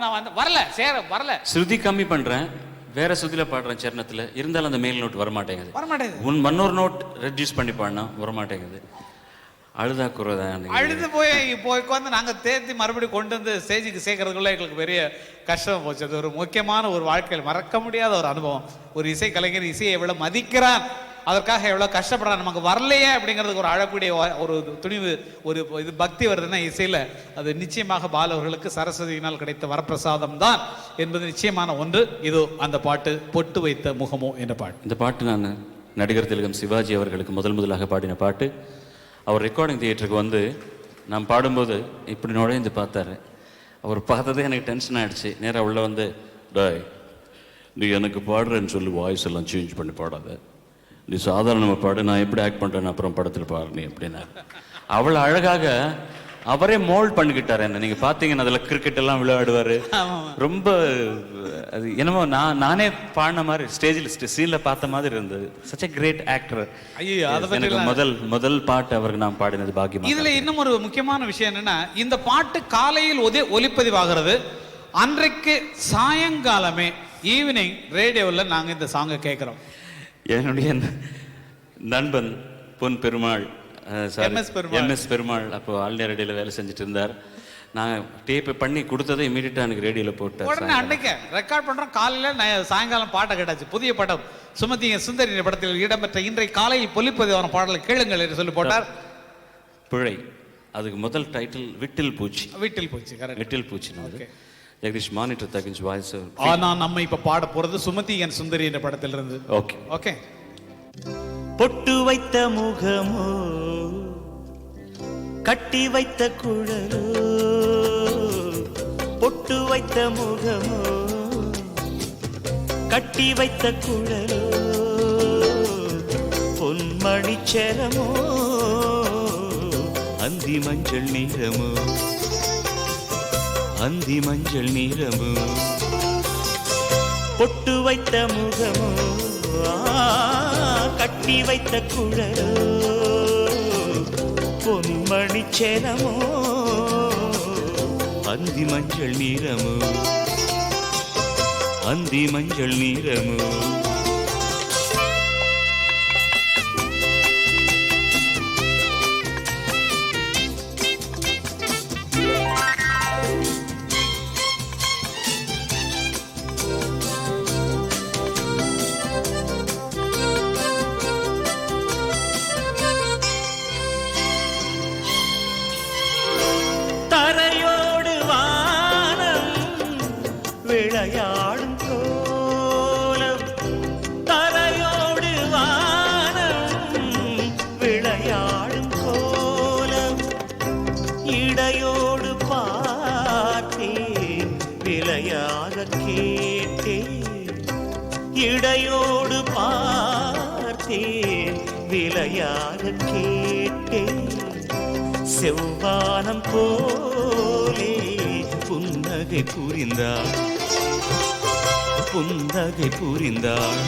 நான் வந்து வரல. ஸ்ருதி கம்மி பண்றேன், வேற சுதியில பாடுறேன் சரணத்துல, இருந்தாலும் அந்த மேல் நோட் வரமாட்டேங்குது. இன்னொரு நோட் ரெடியூஸ் பண்ணி பாடினா வரமாட்டேங்குது. அழுதா குறதா அழுது போய் வந்து நாங்க தேர்த்தி மறுபடியும் கொண்டு வந்து ஸ்டேஜுக்கு சேர்க்கறதுக்குள்ள எங்களுக்கு பெரிய கஷ்டம் போச்சு. அது ஒரு முக்கியமான ஒரு வாழ்க்கையில் மறக்க முடியாத ஒரு அனுபவம். ஒரு இசை கலைஞர் இசையை எவ்வளவு மதிக்கிறான் அதற்காக எவ்வளோ கஷ்டப்படுறாங்க, நமக்கு வரலையே அப்படிங்கிறதுக்கு ஒரு அழக்கூடிய ஒரு துணிவு, ஒரு இது பக்தி வருதுன்னா இசையில் அது நிச்சயமாக பால் அவர்களுக்கு சரஸ்வதியினால் கிடைத்த வரப்பிரசாதம் தான் என்பது நிச்சயமான ஒன்று. இதோ அந்த பாட்டு, பொட்டு வைத்த முகமோ என்ற பாட்டு. இந்த பாட்டு நான் நடிகர் திலகம் சிவாஜி அவர்களுக்கு முதலாக பாடின பாட்டு. அவர் ரெக்கார்டிங் தியேட்டருக்கு வந்து நான் பாடும்போது இப்படி நுழைந்து பார்த்தாரு. அவர் பார்த்ததே எனக்கு டென்ஷன் ஆகிடுச்சு. நேராக உள்ள வந்து, டாய் நீ எனக்கு பாடுறேன்னு சொல்லி வாய்ஸ் எல்லாம் சேஞ்ச் பண்ணி பாடாத, நீ சாதாரணமாக பாடு, நான் எப்படி ஆக்ட் பண்ணுறேன்னு அப்புறம் படத்தில் பாடு நீ அப்படின்னா. அவ்வளோ அழகாக அவரே மோல்ட் பண்ணிக்கிட்டார் என்ன. நீங்கள் பார்த்தீங்கன்னா அதில் கிரிக்கெட் எல்லாம் விளையாடுவார். ரொம்ப அது என்னமோ நானே பாடின மாதிரி ஸ்டேஜில் சீனில் பார்த்த மாதிரி இருந்தது. Such a great actor. ஐயோ, எனக்கு முதல் பாட்டு அவருக்கு நான் பாடினது பாக்கியம். இதுல இன்னும் ஒரு முக்கியமான விஷயம் என்னன்னா, இந்த பாட்டு காலையில் ஒலிப்பதிவாகிறது. அன்றைக்கு சாயங்காலமே ஈவினிங் ரேடியோவில் நாங்கள் இந்த சாங்கை கேட்குறோம். என்னுடைய நண்பன் பொன் பெருமாள், எம்எஸ் பெருமாள் அப்போ ஆல் இந்தியா ரேடியோவில் வேலை செஞ்சுட்டு இருந்தார். நான் டேப்பை பண்ணி கொடுத்ததை இமீடியட்டாக எனக்கு ரேடியோவில் போட்டேன். உடனே அன்னைக்கு ரெக்கார்ட் பண்ணுறோம். காலையில் சாயங்காலம் பாட்டை கேட்டாச்சு. புதிய படம் சுமதி சுந்தரி படத்தில் இடம்பெற்ற இன்றைய காலையில் ஒலிப்பதிவான பாடலை கேளுங்கள் என்று சொல்லி போட்டார். பிழை, அதுக்கு முதல் டைட்டில் விட்டில் பூச்சி. விட்டில் பூச்சி, விட்டில் பூச்சி. ஜெகதீஷ் மானிட்டர் தகின்ஸ் வாய்ஸ். ஆனா நம்ம இப்ப பாட போறது சுமதி என் சுந்தரி என்ற படத்திலிருந்து. Okay okay. பொட்டு வைத்த முகமோ, கட்டி வைத்த குழலோ, பொட்டு வைத்த முகமோ, கட்டி வைத்த குழலோ, பொன்மணி செரமோ, அந்தி மஞ்சள் நீரமோ, அந்தி மஞ்சள் நீரமோ, பொட்டு வைத்த முகமோ, கட்டி வைத்த குழலோ, பொன்மணி செரமோ, அந்தி மஞ்சள் நீரமோ, அந்தி மஞ்சள் நீரமோ. விளையாடும் கோலம், தரையோடு வானம் விளையாடும் கோலம், இடையோடு பார்த்தேன் விளையாக கேட்டேன், இடையோடு பார்த்தேன் விளையாக கேட்டேன், செவ்வானம் போலே புன்னகை புரிந்தாள், புன்னகை புரிந்தாள்.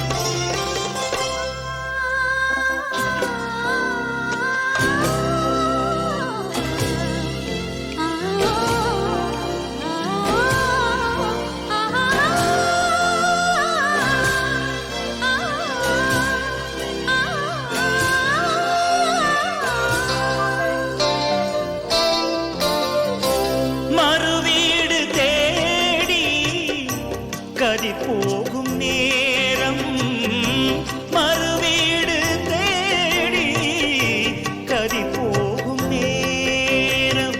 போகும் நேரம், மறுவீடு தேடி கதி போகும் நேரம்,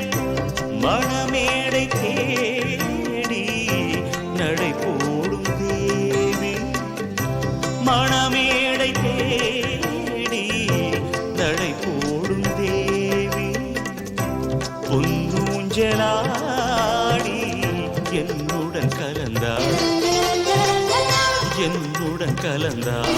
மணமேடை தேடி நடை போடும் தேவி, மணமேடை தேடி நடை போடும் தேவி, பொன்னூஞ்சலாடி என்னுடன் கலந்தாள், என்னுடன் கலந்தாள்.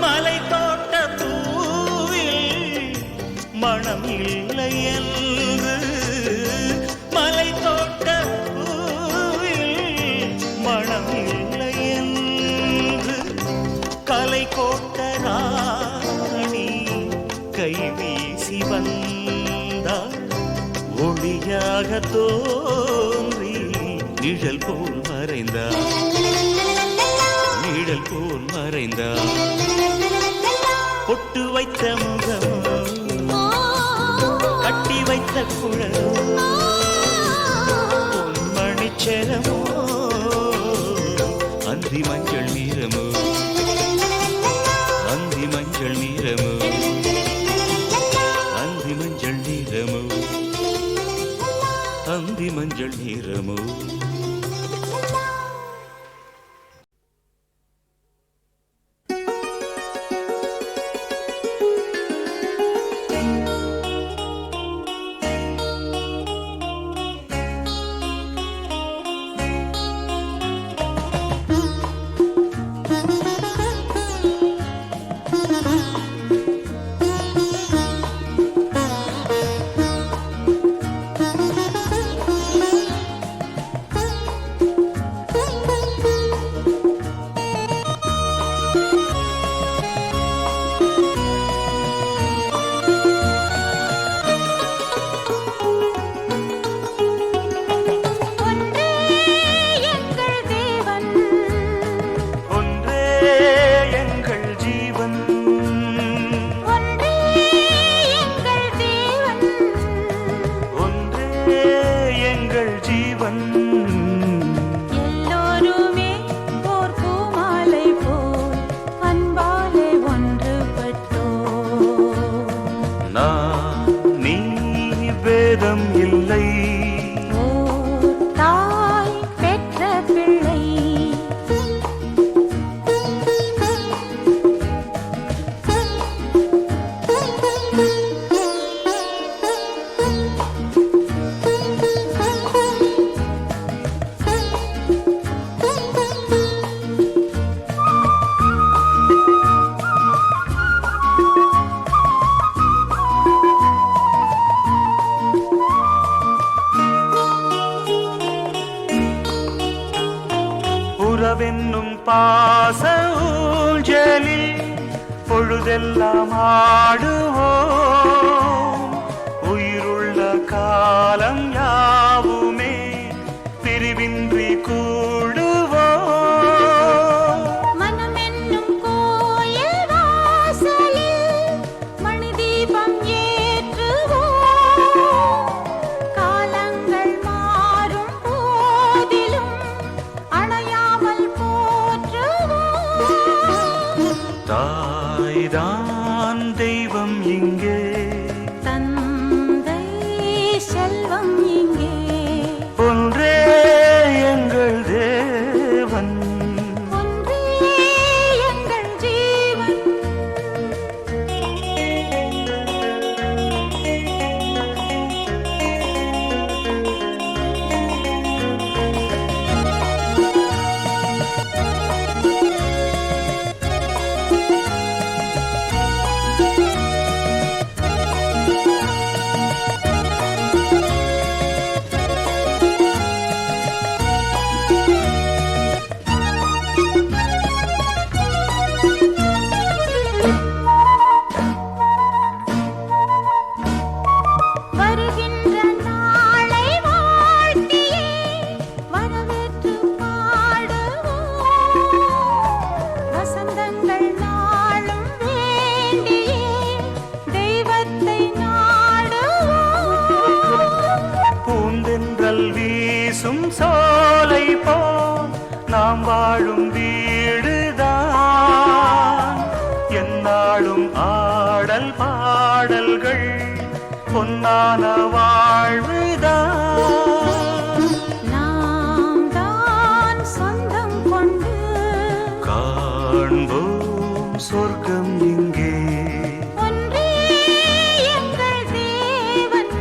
மலை தோட்ட பூவில் மனம் இல்லை என்று, மலை தோட்ட பூவில் மனம் இல்லை என்று, கலை கோட்ட ராணி கை வீசி வந்தாள், ஒளியாக தோன்றி நிழல் போல் மறைந்தாள், நிழல் போல் மறைந்தாள். பொட்டு வைத்த முகமோ கட்டி வைத்த குழலோ பொன்மணிச்சரமோ அந்தி மஞ்சள் நீரமோ அந்தி மஞ்சள் நீரமோ அந்தி மஞ்சள் நீரமோ அந்தி மஞ்சள் நீரமோ. உறவென்னும் பாச ஊஞ்சலில் பொழுதெல்லாம் ஆடுவோம். உயிருள்ள காலம் யாவுமே பிரிவின்றி கூடுவோம். மனமென்னும் கோயில் வாசலில் மணி தீபம் ஏற்றுவோம். காலங்கள் மாறும் போதிலும் அணையாமல் போற்றுவோம். தாய்தான் தெய்வம் இங்கே, தந்தை செல்வம் இங்கே, ஒன்றே எங்கள் தேவன். ஒன்றே எங்கள் ஜீவன். வருகின்ற நாளை வாழ்த்தியே வரவேற்று பாடுவோம். வசந்தங்கள் நாளும் வேண்டியே தெய்வத்தை நாடுவோம். பூந்தென்றல் வீசும் சோலை போல் நாம் வாழும் வீடுதான். எந்நாளும் ஆடல் பாடல்கள் பொன்னான வாழ்வுதான். நாம் தான் சொந்தம் கொண்டு காண்போம் சொர்க்கம் இங்கே. ஒன்றே எங்கள் தேவன்,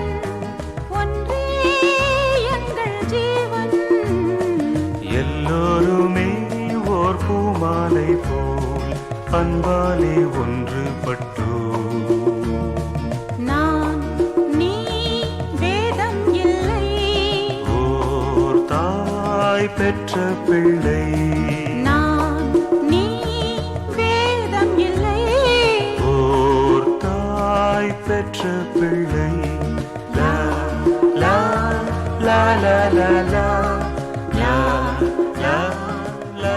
ஒன்றே எங்கள் ஜீவன். எல்லோருமே ஓர் பூமாலை போல் அன்பாலே ஒன்றுபட்டோ. நான் நீ வேதம் இல்லை, ஓர் தாய் பெற்ற பிள்ளை. நான் நீ வேதம் இல்லை. ஓர் தாய் பெற்ற பிள்ளை. லா லா லா லா லா லா லா லா லா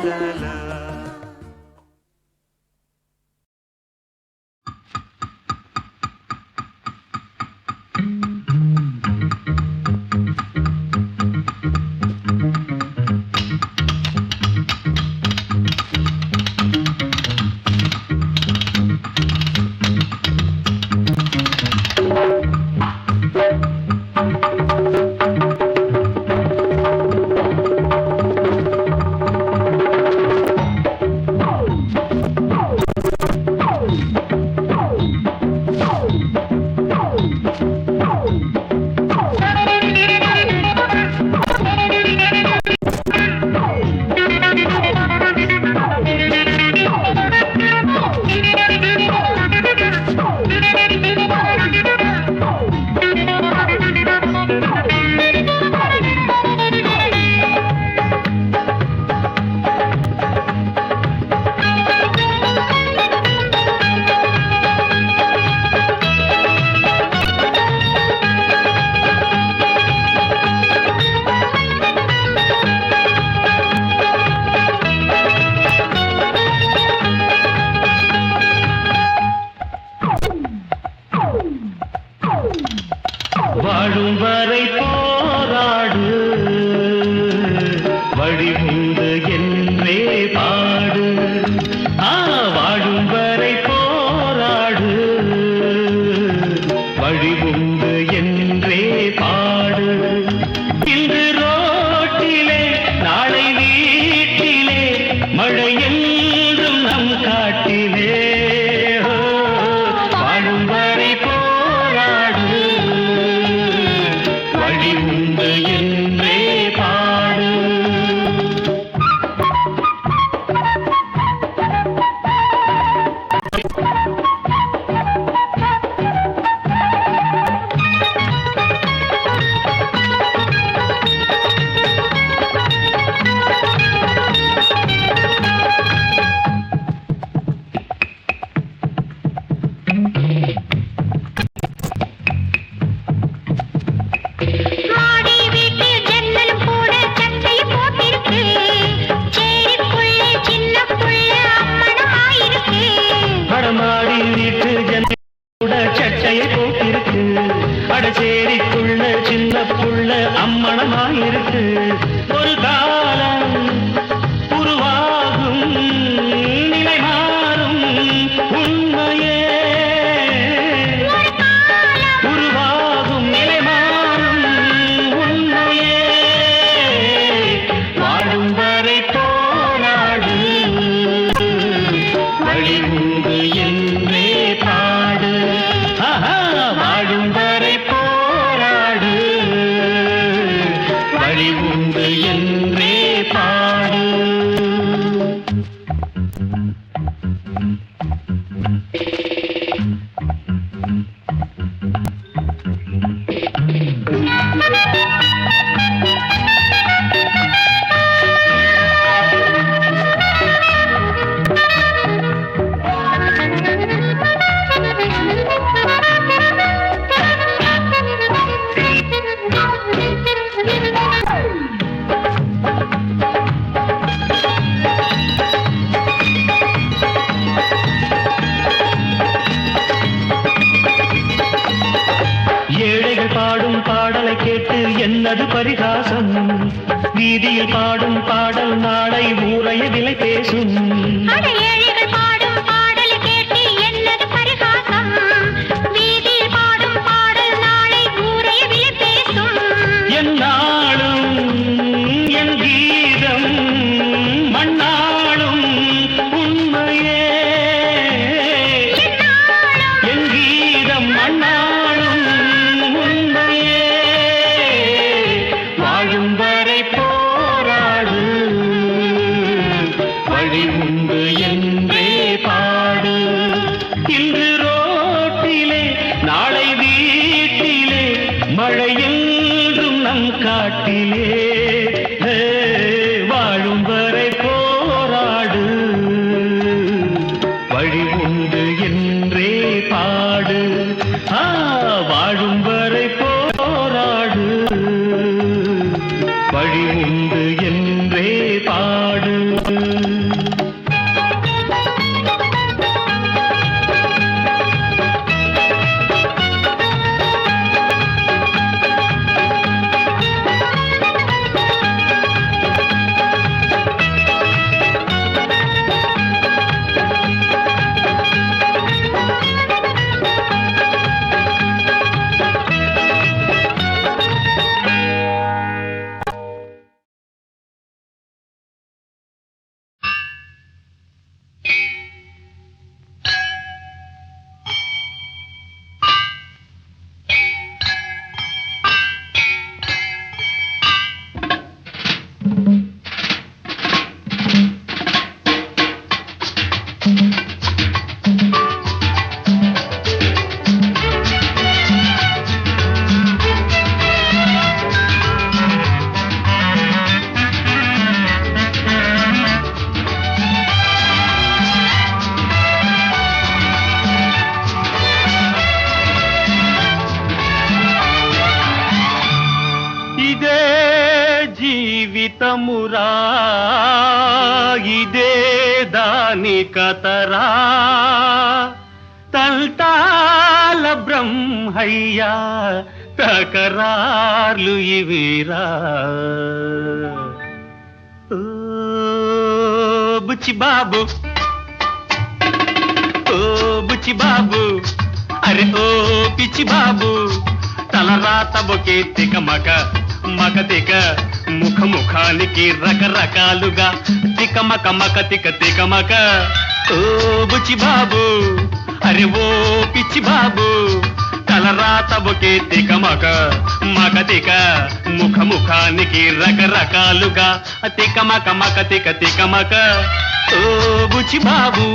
லா லா. வழி உண்டு என்றே பாடு, வாழும் வரை போராடு. வழி உண்டு என்றே பாடு. இன்று ரோட்டிலே நாளை வீட்டிலே மழை என்றும் நம் காட்டிலே. வாழும் வரை போராடு. வழி உண்டு என்றே பாடு. மாடி வீட்டு ஜன்னலும் கூட சட்டைய போட்டிருக்கு. சேரிக்குள்ள சின்ன புள்ள அம்மனமாயிருக்கு. வடமாடி வீட்டு ஜன்னல் கூட சட்டையை போட்டிருக்கு. அடச்சேரிக்குள்ள சின்ன புள்ள அம்மணமாயிருக்கு. ஒரு காலம் உருவாகும் நிலை மாறும் உண்மையே. உருவாகும் நிலை மாறும் உண்மையே. வாழும் வரை போராடு. வழி உண்டு என்றே பாடு. வாழும் வரை போராடு. வழி உண்டு என்றே பாடு. ஏழைகள் பாடும் பாடலை கேட்டு என்னது பரிகாசம். வீதியில் பாடும் பாடல் நாளை ஊரைய விலை பேசும். அட ஏழைகள் பாடும் பாடல் கேட்டு என்னது பரிகாசம். வீதியில் பாடும் பாடல் நாளை ஊரே விலை பேசும். என்னாலும் என் கீதம் மண்ணாளும் உண்மையே. என் கீதம் மண்ணாளும் உண்மையே. வாழும் வரை போராடு. வழி உண்டு என்றே பாடு. இன்று ரோட்டிலே நாளை வீட்டிலே மழை என்றும் நம் காட்டிலே. வாழும் வரை போராடு. வழி உண்டு என்றே பாடு. வாழும் வரை போராடு. வழி உண்டு என்றே பாடு. జీవితమురా ఇదే దాని కతరా తంటాల బ్రహ్మయ్యా తకరార్లు ఇవిరా బుచ్చి బాబు ఓ బుచ్చి బాబు అరే ఓ పిచ్చి బాబు తలరాత బొకే తిక మక మక తిక ముఖ ముఖానికి రకరకాలుగా తిక మక మక తిక తిక మక ఓ బుచ్చి బాబు అరే ఓ పిచ్చి బాబు తలరాత బొకే తిక మక మక తిక ముఖ ముఖానికి రకరకాలుగా తిక మక మక తిక తిక మక ఓ బుచ్చి బాబు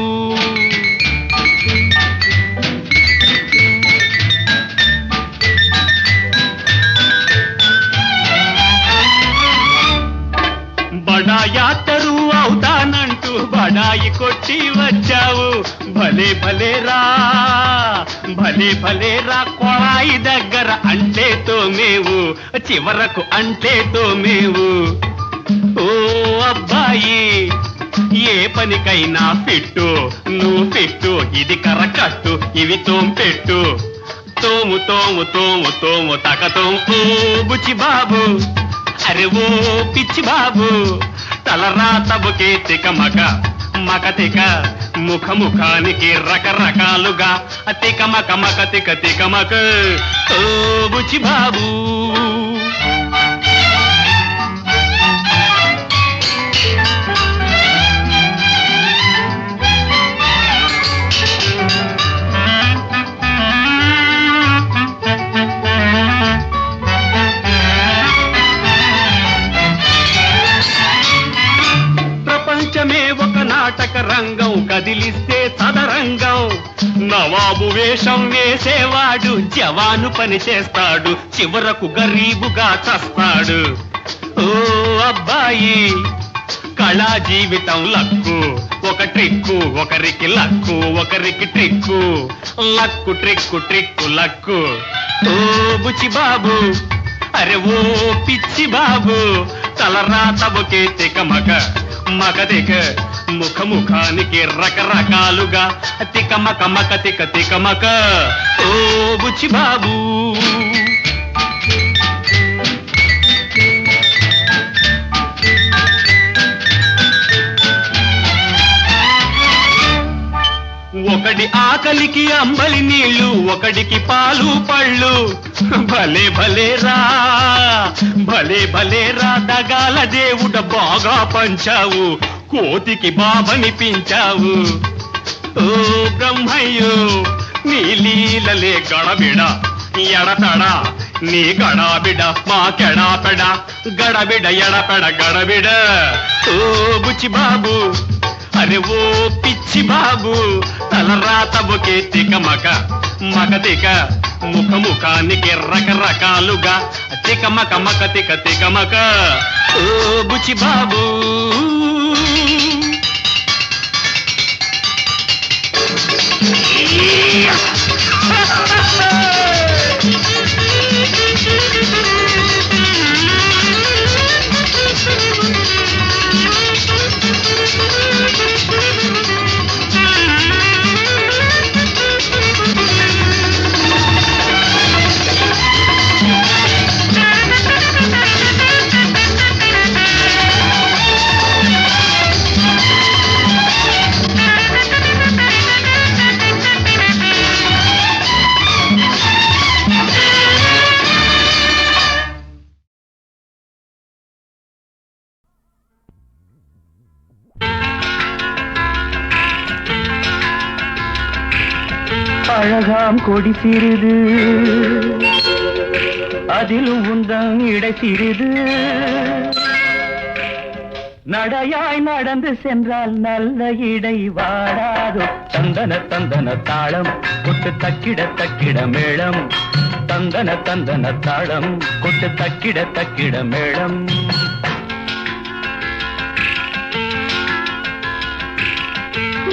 బడాయాతరు అవుతానంటూ బడాయి కొట్టి వచ్చావు భలే భలేరా భలే భలేరా కొళాయి దగ్గర అంటేతో మేవు చివరకు అంటేతో మేవు ఓ అబ్బాయి ఏ పనికైనా పెట్టు నువ్వు పెట్టు ఇది కర్రకట్టు ఇవి తోంపెట్టు తోము తోము తోము తోము తకతోం ఓ బుచ్చి బాబు అరే ఓ పిచ్చి బాబు తలరాత బొకే తిక మక మక తిక ముఖ ముఖానికి రకరకాలుగా తిక మక మక తిక తిక మక ఓ బుచ్చి బాబు ఒక నాటక రంగం కదిలిస్తే సదరంగం నవాబు వేషం వేసేవాడు జవాను పని చేస్తాడు చివరకు గరీబుగా చస్తాడు ఓ అబ్బాయి కళా జీవితం లక్కు ఒక ట్రిక్కు ఒకరికి లక్కు ఒకరికి trick luck trick trick luck ఓ బుచ్చి బాబు అరే ఓ పిచ్చి బాబు తలరాత బొకే తిక మక మక తిక ముఖ ముఖానికి రకరకాలుగా తిక మక మక తిక తిక మక ఓ బుచ్చి బాబు ఒకడి ఆకలికి అంబలి నీళ్లు ఒకడికి పాలు పళ్ళు భలే భలేరా భలే భలేరా దగాల దేవుడ బాగా పంచావు కోతికి బాబనిపించావు ఓ బ్రహ్మయ్యో నీ లీలలే గడబిడ ఎడతడ నీ గడాబిడ మా కెడాపెడ గడబిడ ఎడపెడ గడబిడ ఓ బుచ్చి బాబు అరే ఓ పిచ్చి బాబు తలరాత బొకే తిక మక మక తిక ముఖ ముఖానికి రకరకాలుగా తిక మక మక తిక తిక మక ఓ బుచ్చి బాబు அழகாம் கொடி சிறிது அதிலும் உந்தன் இடை சிறிது நடையாய் நடந்து சென்றால் நல்ல இடை வாடாதோ தந்தன தந்தன தாளம் கொட்டு தக்கிட தக்கிட மேளம் தந்தன தந்தன தாளம் கொட்டு தக்கிட தக்கிட மேளம்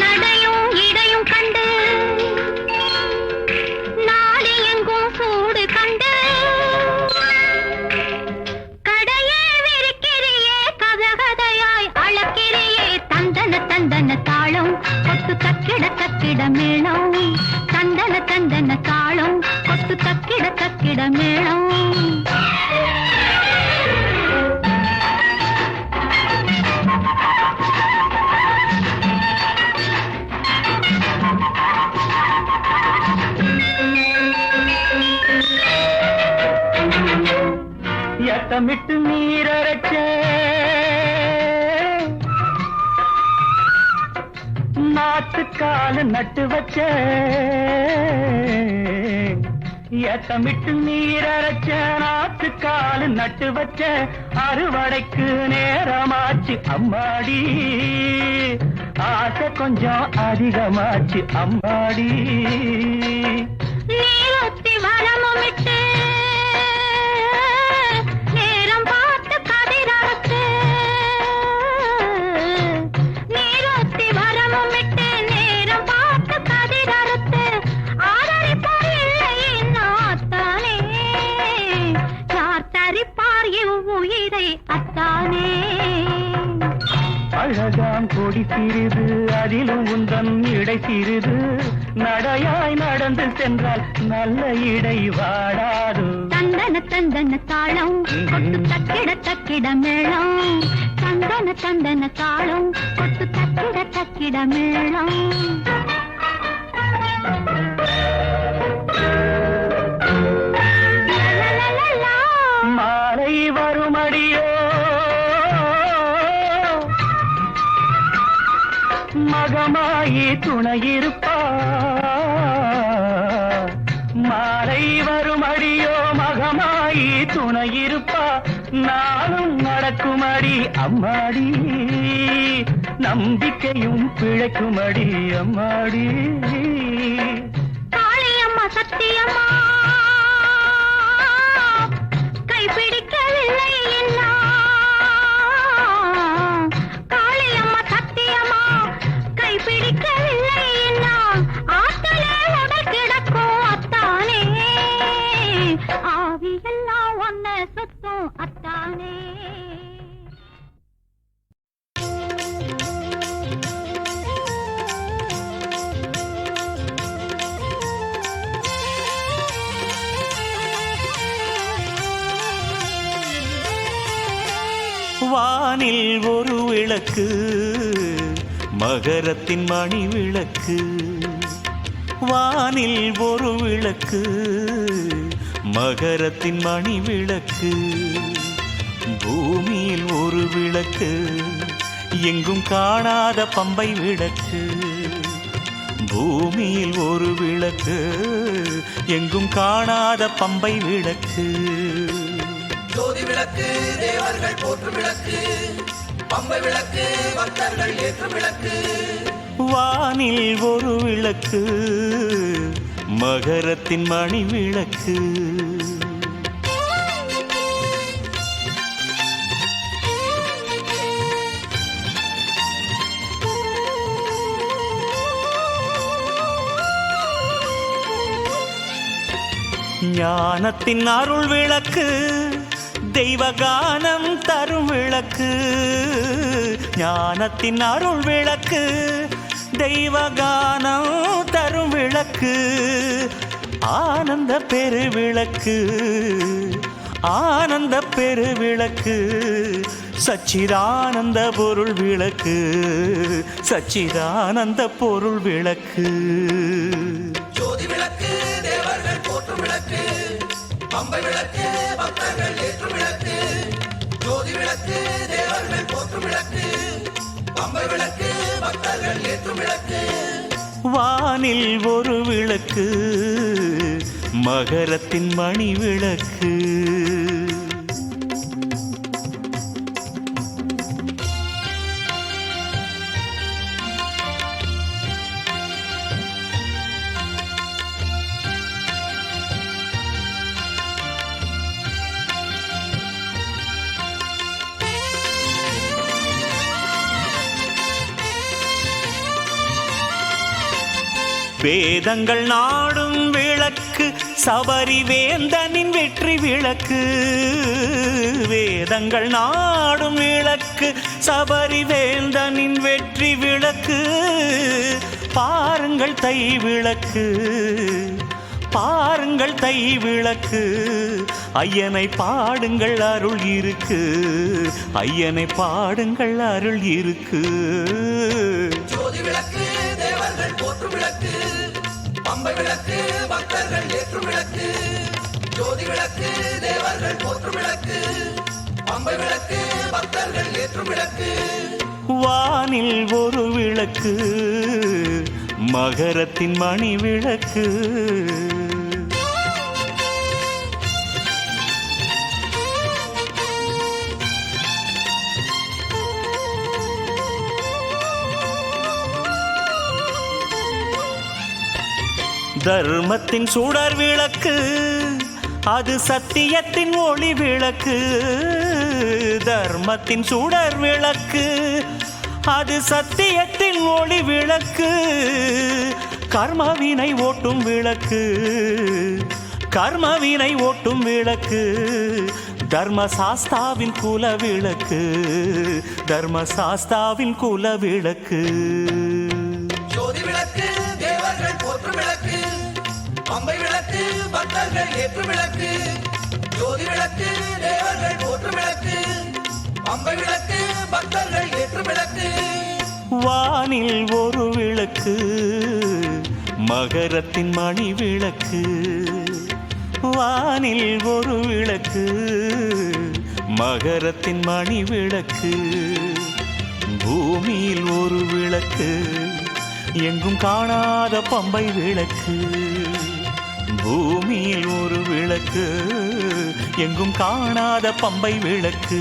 நடையும் இடையும் கண்டு நாடு எங்கும் சூடு கண்டு கடையே விரிக்கிறியே கதகதையாய் அளக்கிறியே தந்தன தந்தன தாளம் கொத்து தக்கிட தக்கிட மேளம் தந்தன தந்தன தாளம் கொத்து தக்கிட தக்கிட மேளம் நீரச்ச நாத்துக்கால நட்டு வச்ச ஏத்தமிட்டு நீரச்ச நாத்துக்கால நட்டு வச்ச அறுவடைக்கு நேரமாச்சு அம்மாடி ஆசை கொஞ்சம் அதிகமாச்சு அம்மாடி நீரொத்தி வளமும் விட்டு நேரம் பார்த்து கதிரறுத்து நீரொத்தி வளமும் விட்டு நேரம் பார்த்து கதிரறுத்து ஆதரிப்பார் இல்லை நாத்தானே யார் தரிப்பார் இவ்வுயிரை அத்தானே அழகாம் கொடி சிறிது அதிலும் உந்தன் இடை சிறிது நடையாய் நடந்து சென்றால் நல்ல இடை வாடாது தந்தன தந்தன தாளம் கொட்டு தக்கிட தக்கிட மேளம் தந்தன தந்தன தாளம் கொட்டு தக்கிட தக்கிட மேளம் மாலை வருமடியோ மகமாயி துணையிருப்பா மாலை வருமடியோ மகமாயி துணையிருப்பா நானும் நடக்குமடி அம்மாடி நம்பிக்கையும் பிழைக்குமடி அம்மாடி காளியம்மா சத்தியம்மா கைப்பிடிக்கவில்லை என்ன காளியம்மா சத்தியம்மா கைப்பிடிக்கவில்லை என்ன ஆத்தலே உடல் கிடக்கும் அத்தானே ஆவியெல்லாம் ஒன்ன சுத்தும் அத்தானே வானில் ஒரு விளக்கு மகரத்தின் மணி விளக்கு வானில் ஒரு விளக்கு மகரத்தின் மணி விளக்கு பூமியில் ஒரு விளக்கு எங்கும் காணாத பம்பை விளக்கு பூமியில் ஒரு விளக்கு எங்கும் காணாத பம்பை விளக்கு ஜோதி விளக்கு தேவர்கள் போற்றும் விளக்கு பம்பை விளக்கு பக்தர்கள் ஏற்றும் விளக்கு வானில் ஒரு விளக்கு மகரத்தின் மணி விளக்கு ஞானத்தின் அருள் விளக்கு தெய்வகானம் தரும் விளக்கு ஞானத்தின் அருள் விளக்கு தெய்வகானம் தரும் விளக்கு ஆனந்த பெருவிளக்கு ஆனந்த பெருவிளக்கு சச்சிதானந்த பொருள் விளக்கு சச்சிதானந்த பொருள் விளக்கு ஜோதி விளக்கு தேவர்கள் போற்றும் விளக்கு பம்பை விளக்கு பக்தர்கள் ஏற்றும் விளக்கு ஜோதி விளக்கு தேவர்கள் போற்றும் விளக்கு பம்பை விளக்கு பக்தர்கள் ஏற்றும் விளக்கு வானில் ஒரு விளக்கு மகரத்தின் மணி விளக்கு வேதங்கள் நாடும் விளக்கு சபரி வேந்தனின் வெற்றி விளக்கு வேதங்கள் நாடும் விளக்கு சபரி வேந்தனின் வெற்றி விளக்கு பாருங்கள் தை விளக்கு பாருங்கள் தை விளக்கு ஐயனை பாடுங்கள் அருள் இருக்கு ஐயனை பாடுங்கள் அருள் இருக்கு ஜோதி விளக்கு தேவர்கள் போற்றும் விளக்கு பம்பை விளக்கு பக்தர்கள் ஏற்றும் விளக்கு ஜோதி விளக்கு தேவர்கள் போற்றும் விளக்கு பம்பை விளக்கு பக்தர்கள் ஏற்றும் விளக்கு வானில் ஒரு விளக்கு மகரத்தின் மணி விளக்கு தர்மத்தின் சுடர் விளக்கு அது சத்தியத்தின் ஒளி விளக்கு தர்மத்தின் சுடர் விளக்கு அது சத்தியத்தின் ஒளி விளக்கு கர்மவினை ஓட்டும் விளக்கு கர்மவினை ஓட்டும் விளக்கு தர்மசாஸ்தாவின் குல விளக்கு தர்மசாஸ்தாவின் குல விளக்கு ஜோதி விளக்கு தேவர்கள் போற்றும் விளக்கு பம்பை விளக்கு பக்தர்கள் ஏற்றும் விளக்கு ஜோதி விளக்கு தேவர்கள் போற்றும் விளக்கு பம்பை விளக்கு பக்தர்கள் ஏற்றும் விளக்கு வானில் ஒரு விளக்கு மகரத்தின் மணி விளக்கு வானில் ஒரு விளக்கு மகரத்தின் மணி விளக்கு பூமியில் ஒரு விளக்கு எங்கும் காணாத பம்பை விளக்கு பூமியில் ஒரு விளக்கு எங்கும் காணாத பம்பை விளக்கு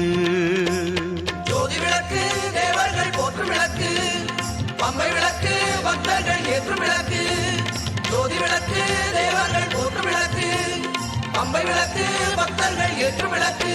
ஜோதி விளக்கு தேவர்கள் போற்றும் விளக்கு பம்பை விளக்கு பக்தர்கள் ஏற்றும் விளக்கு ஜோதி விளக்கு தேவர்கள் போற்றும் விளக்கு பம்பை விளக்கு பக்தர்கள் ஏற்றும் விளக்கு